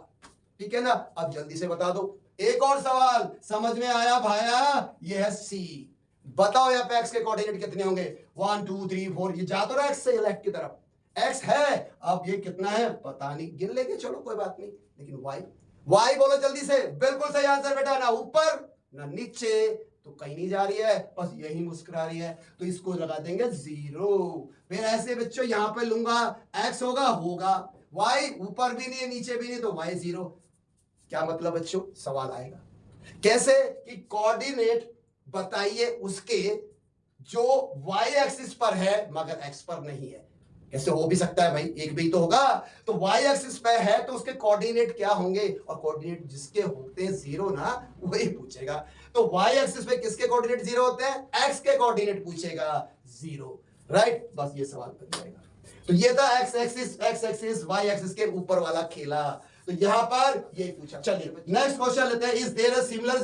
ठीक है ना। अब जल्दी से बता दो, एक और सवाल समझ में आया भाया, ये है C। बताओ यहाँ पे x के कोऑर्डिनेट कितने होंगे, 1 2 3 4, ये जा तो रहा है x से लेफ्ट की तरफ, x है, अब ये कितना है पता नहीं, गिन लेंगे चलो कोई बात नहीं, लेकिन y बोलो जल्दी से, बिल्कुल सही आंसर बेटा, ना ऊपर ना नीचे, तो कहीं नहीं जा रही है, बस यही मुस्कुरा रही है, तो इसको लगा देंगे 0। फिर ऐसे बच्चों यहां पे लूंगा, x होगा, y ऊपर भी नहीं नीचे भी नहीं, तो y 0। क्या मतलब बच्चों, सवाल आएगा कैसे कि कोऑर्डिनेट बताइए उसके जो y एक्सिस पर है मगर x पर नहीं है। कैसे हो भी सकता है भाई, एक भी तो होगा, तो y एक्सिस पे है तो उसके कोऑर्डिनेट क्या होंगे, और कोऑर्डिनेट जिसके होते हैं 0 ना वही पूछेगा। तो y एक्सिस पे किसके कोऑर्डिनेट 0 होते हैं, x के कोऑर्डिनेट पूछेगा 0, राइट। बस ये सवाल बन जाएगा। तो ये था x एक्सिस y एक्सिस के ऊपर वाला खेला, तो यहां पर यही पूछा। चलिए नेक्स्ट क्वेश्चन लेते हैं, is there a similar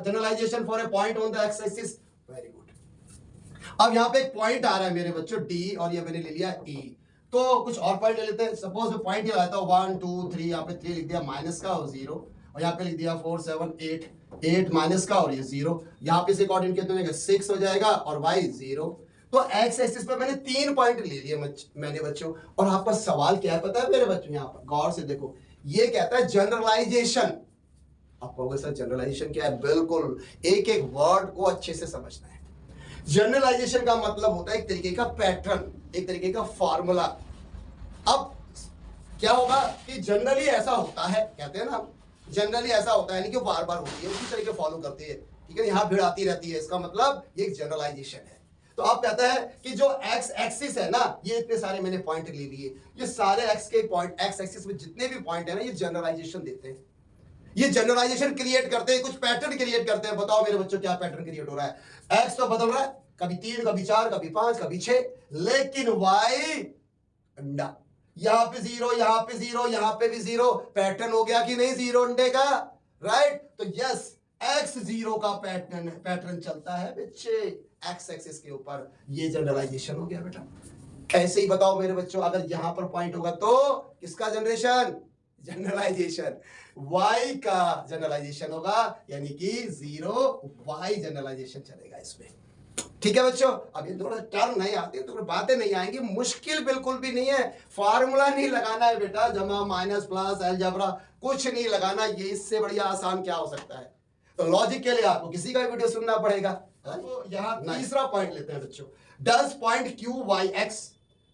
generalisation for a point on the x axis. Very good. अब यहाँ पे एक पॉइंट आ रहा है मेरे बच्चों D, और ये मैंने ले लिया E, तो कुछ और पॉइंट ले लेते हैं। सपोज मैं पॉइंट ये लाता हूँ 1 2 3, यहाँ पे 3 लिख दिया माइनस का और 0, और यहाँ पे लिख दिया 4 7 8, 8 माइनस का और ये 0, यहाँ पे से कोऑर्डिनेट कितने होंगे, 6 हो जाएगा और y 0। तो x एक्सिस पे मैंने 3 पॉइंट ले लिए मैंने बच्चों, और आपका सवाल क्या है पता है मेरे बच्चों, यहाँ पर गौर से देखो, ये कहता है जनरलाइजेशन। आप कहोगे सर जनरलाइजेशन क्या है, बिल्कुल एक एक वर्ड को अच्छे से समझना है। जनरलाइजेशन का मतलब होता है एक तरीके का पैटर्न, एक तरीके का फॉर्मूला। अब क्या होगा कि जनरली ऐसा होता है, कहते हैं ना जनरली ऐसा होता है, यानी कि बार बार होती है, उसी तरीके फॉलो करती है, ठीक है, यहाँ भीड़ आती रहती है, इसका मतलब ये एक जनरलाइजेशन है। तो आप कहता है कि जो x एक्सिस है ना, ये इतने सारे मैंने पॉइंट ले लिए, ये सारे x के पॉइंट, x एक्सिस में जितने भी पॉइंट है ना, ये जनरलाइजेशन देते हैं, ये जनरलाइजेशन क्रिएट करते हैं, कुछ पैटर्न क्रिएट करते हैं। बताओ मेरे बच्चों क्या पैटर्न क्रिएट हो रहा है, x तो बदल रहा है, कभी 3 कभी 4 कभी 5 कभी 6, लेकिन y अंडा, यहां पे 0 यहां पे 0 यहां पे भी 0, पैटर्न हो गया कि नहीं 0 अंडे का, राइट। तो यस x 0 का पैटर्न चलता है बच्चे x एक्सिस के ऊपर, ये जनरलाइजेशन हो गया बेटा। ऐसे ही बताओ मेरे बच्चों, अगर यहां पर पॉइंट होगा तो किसका जनरेशन, जनरलाइजेशन, y का जनरलाइजेशन होगा, यानी कि 0 y जनरलाइजेशन चलेगा इसमें, ठीक है बच्चों। अब ये थोड़ा टर्म नहीं आते, थोड़ी बातें नहीं आएंगी, मुश्किल बिल्कुल भी नहीं है, फार्मूला नहीं लगाना है बेटा, जमा माइनस प्लस अलजेब्रा कुछ नहीं लगाना, ये इससे बढ़िया आसान क्या हो सकता है। तो लॉजिक के लिए आपको किसी का वीडियो सुनना पड़ेगा। तो यहाँ तीसरा पॉइंट लेते हैं बच्चों, does point Q Y X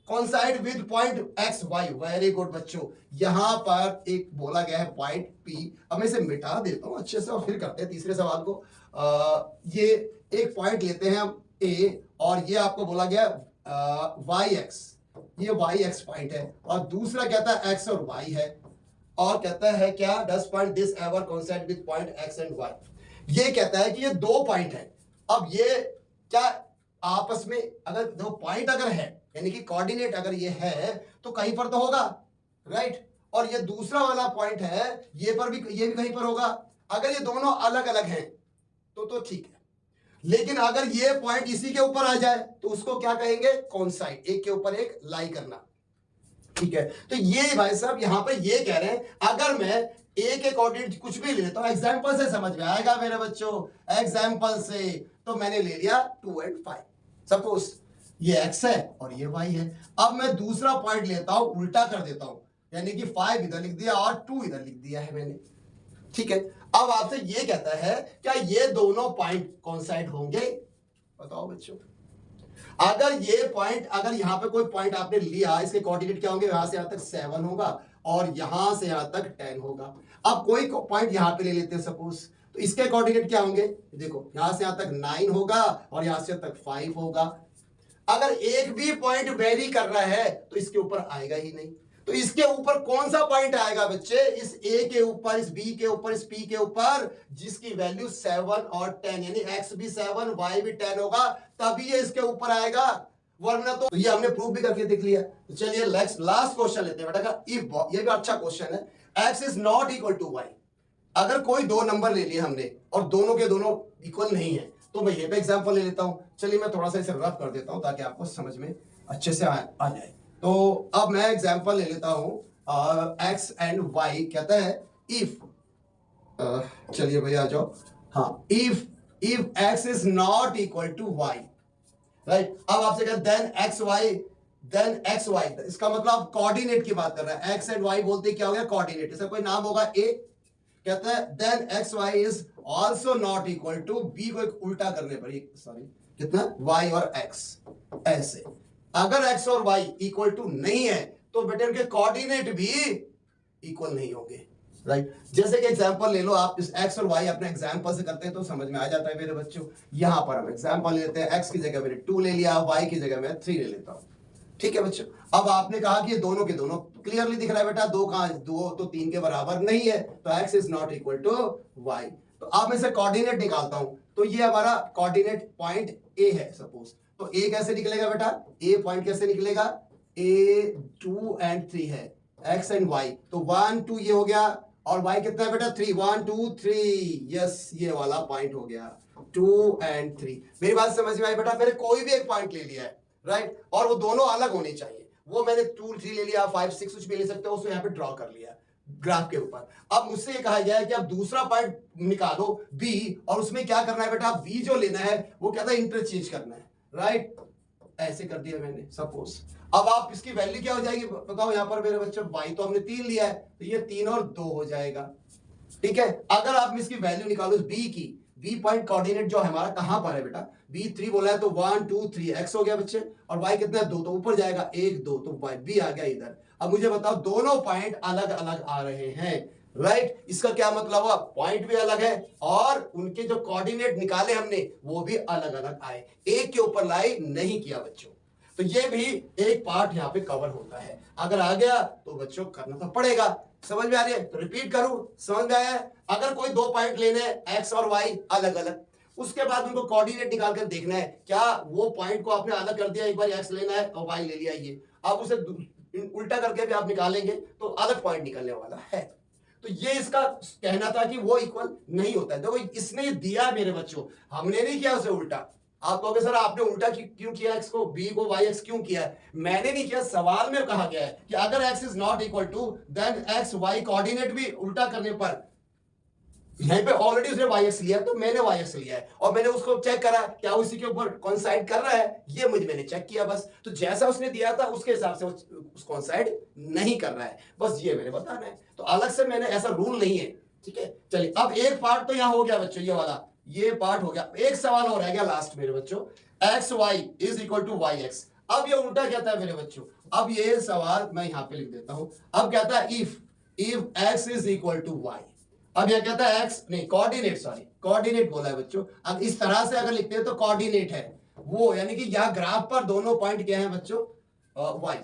coincide with point X Y. Very good बच्चों, यहां पर एक बोला गया है पॉइंट P, अब मैं इसे मिटा देता हूं अच्छे से और फिर करते हैं तीसरे सवाल को। ये एक पॉइंट लेते हैं हम A, और ये आपको बोला गया वाई एक्स, ये वाई एक्स पॉइंट है, और दूसरा कहता है x और y है, और कहता है क्या, does point this ever coincide with point x and y। ये कहता है कि ये 2 पॉइंट है, अब ये क्या आपस में, अगर 2 पॉइंट अगर है यानी कि कोऑर्डिनेट अगर ये है तो कहीं पर तो होगा, राइट, और ये दूसरा वाला पॉइंट है, ये भी कहीं पर होगा। अगर ये दोनों अलग अलग हैं तो ठीक है, लेकिन अगर ये पॉइंट इसी के ऊपर आ जाए तो उसको क्या कहेंगे, कोइंसाइड, एक के ऊपर एक लाई करना, ठीक है। तो ये भाई साहब यहां पर ये कह रहे हैं, अगर मैं ए के कोऑर्डिनेट कुछ भी ले लेता हूं, एग्जाम्पल से समझ में आएगा मेरे बच्चों, एग्जाम्पल से। तो मैंने ले लिया 2 और 5, सपोज ये x है और ये y है। अब मैं दूसरा पॉइंट लेता हूं, उल्टा कर देता हूं, यानी कि 5 इधर लिख दिया और 2 इधर लिख दिया है मैंने, ठीक है। अब आपसे ये कहता है क्या ये दोनों पॉइंट कोइंसाइड होंगे, बताओ बच्चों। अगर ये पॉइंट, अगर यहां पे कोई पॉइंट आपने लिया, इसके कोऑर्डिनेट क्या होंगे, यहां से यहां तक 7 होगा और यहां से यहां तक 10 होगा। अब कोई पॉइंट यहां पे ले लेते हैं सपोज, तो इसके कोऑर्डिनेट क्या होंगे, देखो यहां से यहां तक 9 होगा और यहां से तक 5 होगा। अगर एक भी पॉइंट वेरी कर रहा है तो इसके ऊपर आएगा ही नहीं। तो इसके ऊपर कौन सा पॉइंट आएगा बच्चे, इस ए के ऊपर, इस बी के ऊपर, इस पी के ऊपर, जिसकी वैल्यू 7 और 10, यानी एक्स भी 7 वाई भी 10 होगा, तभी ये इसके ऊपर आएगा, वरना तो ये हमने प्रूव भी करके देख लिया। तो चलिए लास्ट क्वेश्चन लेते हैं बेटा का, इफ, ये भी अच्छा क्वेश्चन है, X is not equal to Y. अगर कोई दो नंबर ले लिए हमने और दोनों के दोनों इक्वल नहीं है, तो मैं ये भी एग्जांपल ले लेता हूं। चलिए मैं थोड़ा सा इसे रफ कर देता हूं ताकि आपको समझ में अच्छे से आ जाए। तो अब मैं एग्जांपल ले लेता हूं, एक्स एंड वाई कहता है इफ, चलिए भैया आ जाओ, हाँ, if X is not equal to Y, right. अब आपसे कहते देन एक्स वाई, इसका मतलब कोऑर्डिनेट की बात कर रहा है। एक्स एंड वाई बोलते क्या हो गया, कोऑर्डिनेट, इसका कोई नाम होगा ए। कहता है then X Y is also not equal to, B को एक उल्टा करने पर, सॉरी कितना, वाई और एक्स, ऐसे। अगर एक्स और वाई इक्वल टू नहीं है तो बेटे उनके कोऑर्डिनेट भी इक्वल नहीं होंगे, राइट। जैसे कि एग्जांपल ले लो आप, इस एक्स और वाई अपने एग्जांपल से करते हैं तो समझ में आ जाता है मेरे बच्चों। यहां पर हम एग्जांपल लेते हैं, एक्स की जगह मैंने 2 ले लिया, वाई की जगह मैं 3 ले लेता हूं, ठीक है बच्चों। अब आपने कहा कि ये दोनों के दोनों क्लियरली दिख रहा है बेटा, दो तो 3 के बराबर नहीं है, तो x is not equal to y। तो अब मैं इसे कोऑर्डिनेट निकालता हूं, तो ये हमारा कोऑर्डिनेट पॉइंट a है सपोज। तो a कैसे निकलेगा बेटा, a पॉइंट कैसे निकलेगा, a 2 and 3 है, x एंड y, तो 1 2 ये हो गया, और y कितना है बेटा 3, 1 2 3, यस ये वाला पॉइंट हो गया 2 and 3। मेरी बात समझ में आई बेटा, मैंने कोई भी एक पॉइंट ले लिया है, राइट, और वो दोनों अलग होने चाहिए। वो मैंने 2 3 ले लिया, 5 6 कुछ भी ले सकते हो, उसको यहाँ पे ड्रॉ कर लिया ग्राफ के ऊपर। अब मुझसे ये कहा गया है कि आप दूसरा पॉइंट निकालो b, और उसमें क्या करना है बेटा, b जो लेना है वो कहता है इंटरचेंज करना है, राइट, ऐसे कर दिया मैंने सपोज। अब आप इसकी वैल्यू क्या हो जाएगी बताओ यहाँ पर मेरे बच्चों, y तो हमने 3 लिया है, तो ये 3 और 2 हो जाएगा, ठीक है। अगर आप इसकी वैल्यू निकालो b की, b पॉइंट कोऑर्डिनेट जो हमारा कहां पर है बेटा, b 3 बोला है तो 1 2 3 x हो गया बच्चे, और y कितना है 2, तो ऊपर जाएगा 1 2, तो y b आ गया इधर। अब मुझे बताओ दोनों पॉइंट अलग अलग आ रहे हैं, राइट। इसका क्या मतलब हुआ, पॉइंट भी अलग है और उनके जो कोऑर्डिनेट निकाले हमने वो भी अलग अलग आए, एक के ऊपर लाई नहीं किया बच्चों। तो ये भी एक पार्ट यहाँ पे कवर होता है। अगर आ गया तो बच्चों करना तो पड़ेगा, समझ में आ रही है तो रिपीट करूं, समझ में आया। अगर कोई दो पॉइंट लेने हैं एक्स और वाई अलग अलग, उसके बाद उनको कोऑर्डिनेट निकाल कर देखना है क्या वो पॉइंट को आपने अलग कर दिया, एक बार एक्स लेना है और वाई ले लिया, ये अब उसे उल्टा करके भी आप निकालेंगे तो अलग पॉइंट निकलने वाला है। तो ये इसका कहना था कि वो इक्वल नहीं होता है। देखो इसने दिया मेरे बच्चों, हमने नहीं किया उसे उल्टा। आप कहोगे सर आपने उल्टा क्यों किया, एक्स को बी को वाई एक्स क्यों किया है, मैंने नहीं किया, सवाल में कहा गया है कि अगर X is not equal to then X Y, coordinate भी उल्टा करने पर, यहीं पे ऑलरेडी उसने वाई एक्स लिया तो मैंने वाई एक्स लिया है और मैंने उसको चेक करा क्या उसी के ऊपर कोइंसाइड कर रहा है, ये मैंने चेक किया बस। तो जैसा उसने दिया था उसके हिसाब से उस कोइंसाइड नहीं कर रहा है, बस ये मैंने बताना है। तो अलग से मैंने ऐसा रूल नहीं है, ठीक है। चलिए अब एक पार्ट तो यहां हो गया बच्चों, ये वाला ये पार्ट हो गया। एक सवाल और रह गया लास्ट मेरे बच्चों, X Y is equal to Y X. अब ये उल्टा कहता है मेरे बच्चों, अब ये सवाल मैं यहां पे लिख देता हूं। अब कहता है if X is equal to Y. अब यह कहता है एक्स नहीं, कोऑर्डिनेट, सॉरी कोऑर्डिनेट बोला है बच्चों। अब इस तरह से अगर लिखते हैं तो कोऑर्डिनेट है वो, यानी कि यहां ग्राफ पर दोनों पॉइंट क्या है बच्चों, वाई,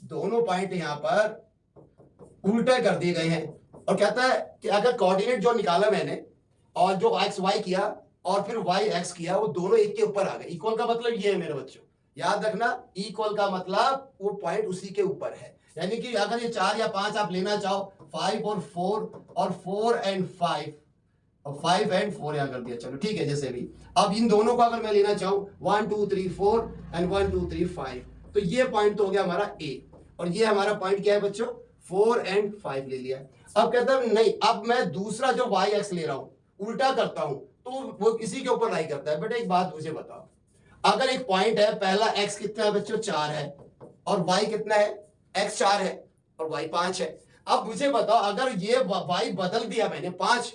दोनों पॉइंट यहां पर उल्टे कर दिए गए हैं। और कहता है कि अगर कोऑर्डिनेट जो निकाला मैंने और जो एक्स वाई किया और फिर वाई एक्स किया, वो दोनों एक के ऊपर आ गए। इक्वल का मतलब ये है मेरे बच्चों, याद रखना, इक्वल का मतलब वो पॉइंट उसी के ऊपर है। यानी कि अगर ये 4 या 5 आप लेना चाहो, 5 और 4 और 4 and 5 और 5 and 4 यहां कर दिया, चलो ठीक है जैसे भी। अब इन दोनों को अगर मैं लेना चाहूं 1 2 3 4 and 1 2 3 5, तो ये पॉइंट तो हो गया हमारा ए, और ये हमारा पॉइंट क्या है बच्चों, 4 and 5 ले लिया। अब कहता है नहीं, अब मैं दूसरा जो वाई एक्स ले रहा हूं उल्टा करता हूं तो वो इसी के ऊपर लाई करता है। बेटा एक बात मुझे बताओ, अगर एक पॉइंट है, पहला एक्स कितना है बच्चों 4 है और वाई कितना है, एक्स 4 है और वाई 5 है। अब मुझे बताओ अगर ये वाई बदल दिया मैंने 5,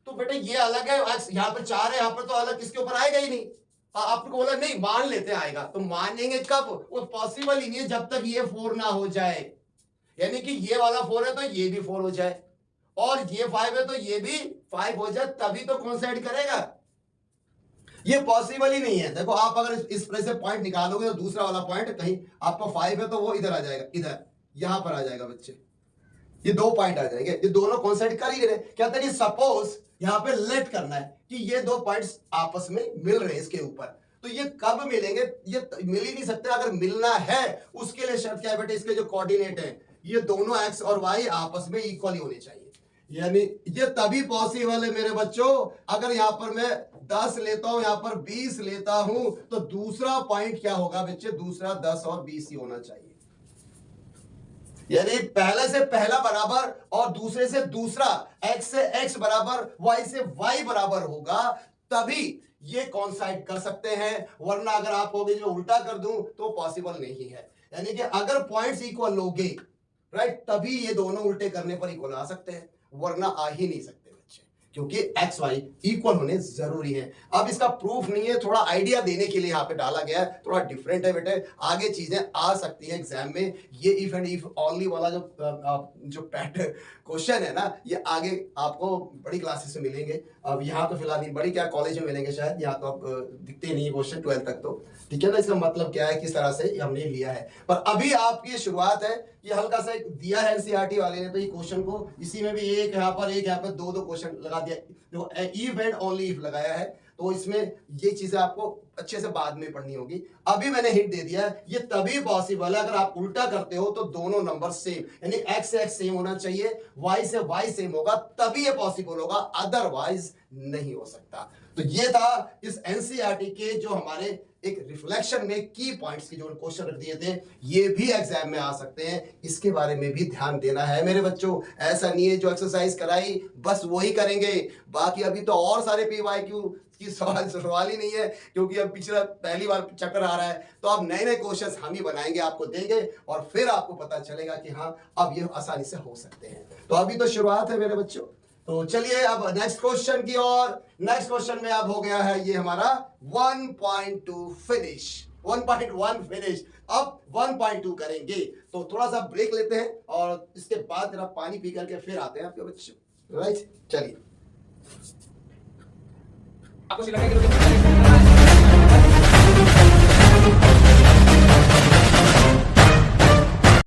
तो बेटा ये अलग है, एक्स यहाँ पर 4 है, यहाँ पर तो अलग किसके ऊपर आएगा ही नहीं। आपको बोला नहीं मान लेते आएगा, तो मानेंगे कब, वो पॉसिबल ही नहीं है जब तक ये 4 ना हो जाए। यानी कि ये वाला 4 है तो ये भी 4 हो जाए और ये 5 है तो ये भी 5 हो जाए, तभी तो कोइंसाइड करेगा। ये पॉसिबल ही नहीं है। देखो आप अगर इस तरह से पॉइंट निकालोगे तो दूसरा वाला पॉइंट कहीं आपका 5 है तो वो इधर आ जाएगा, इधर यहां पर आ जाएगा बच्चे, ये 2 पॉइंट आ जाएंगे, ये दोनों कोइंसाइड कर ही रहे। कहते हैं सपोज यहां पे लेट करना है कि ये 2 पॉइंट्स आपस में मिल रहे हैं इसके ऊपर, तो ये कब मिलेंगे, ये मिल ही नहीं सकते। अगर मिलना है उसके लिए शर्त क्या है बेटे, इसके जो कोऑर्डिनेट है ये दोनों एक्स और वाई आपस में इक्वली होने चाहिए। यानी ये तभी पॉसिबल है मेरे बच्चों, अगर यहां पर मैं 10 लेता हूं, यहां पर 20 लेता हूं, तो दूसरा पॉइंट क्या होगा बच्चे, दूसरा 10 और 20 ही होना चाहिए। यानी पहले से पहला बराबर और दूसरे से दूसरा, x से x बराबर, y से y बराबर होगा, तभी ये कोइंसाइड कर सकते हैं। वरना अगर आप कहोगे जो उल्टा कर दूं तो पॉसिबल नहीं है। यानी कि अगर पॉइंट्स इक्वल लोगे, राइट, तभी ये दोनों उल्टे करने पर इक्वल आ सकते हैं, वरना आ ही नहीं सकते बच्चे, क्योंकि एक्स वाई इक्वल होने जरूरी है। अब इसका प्रूफ नहीं है, थोड़ा आइडिया देने के लिए यहाँ पे डाला गया है, थोड़ा डिफरेंट है बेटे, आगे चीजें आ सकती है एग्जाम में। ये इफ एंड इफ ओनली वाला जो पैटर्न क्वेश्चन है ना, ये आगे आपको बड़ी क्लासेस में मिलेंगे। अब यहाँ तो फिलहाल नहीं, बड़ी क्या कॉलेज में मिलेंगे शायद, यहाँ तो अब दिखते नहीं है क्वेश्चन 12 तक तो, ठीक है ना। इसका मतलब क्या है, किस तरह से हमने लिया है, पर अभी आपकी शुरुआत है। ये हल्का सा दिया है एनसीईआरटी वाले ने, तो ये क्वेश्चन को इसी में भी एक यहाँ पर एक यहाँ पर 2 क्वेश्चन लगा दिया। देखो इफ एंड ओनली इफ लगाया है, तो इसमें ये चीजें आपको अच्छे से बाद में पढ़नी होगी। अभी मैंने हिंट दे दिया है, ये तभी पॉसिबल है अगर आप उल्टा करते हो तो दोनों नंबर सेम, यानी एक्स से एक्स सेम होना चाहिए, वाई से वाई सेम होगा, तभी ये पॉसिबल होगा, अदरवाइज नहीं हो सकता। तो ये था इस एनसीईआरटी के जो हमारे एक रिफ्लेक्शन में की पॉइंट्स की जो क्वेश्चन रख दिए थे, ये भी एग्जाम में आ सकते हैं, इसके बारे में भी ध्यान देना है मेरे बच्चों। ऐसा नहीं है जो एक्सरसाइज कराई बस वही करेंगे, बाकी अभी तो और सारे पीवाईक्यू की सवाल ही नहीं है, क्योंकि अब पिछला पहली बार चक्कर आ रहा है, तो अब नए नए क्वेश्चंस हम ही बनाएंगे, आपको देंगे और फिर आपको पता चलेगा कि हाँ अब ये आसानी से हो सकते हैं। तो अभी तो शुरुआत है मेरे बच्चों, तो चलिए अब नेक्स्ट क्वेश्चन की ओर। नेक्स्ट क्वेश्चन में अब हो गया है ये हमारा 1.2 फिनिश, 1.1 फिनिश। अब 1.2 करेंगे, तो थोड़ा सा ब्रेक लेते हैं और इसके बाद जरा पानी पी करके फिर आते हैं आपके बच्चों, राइट। चलिए।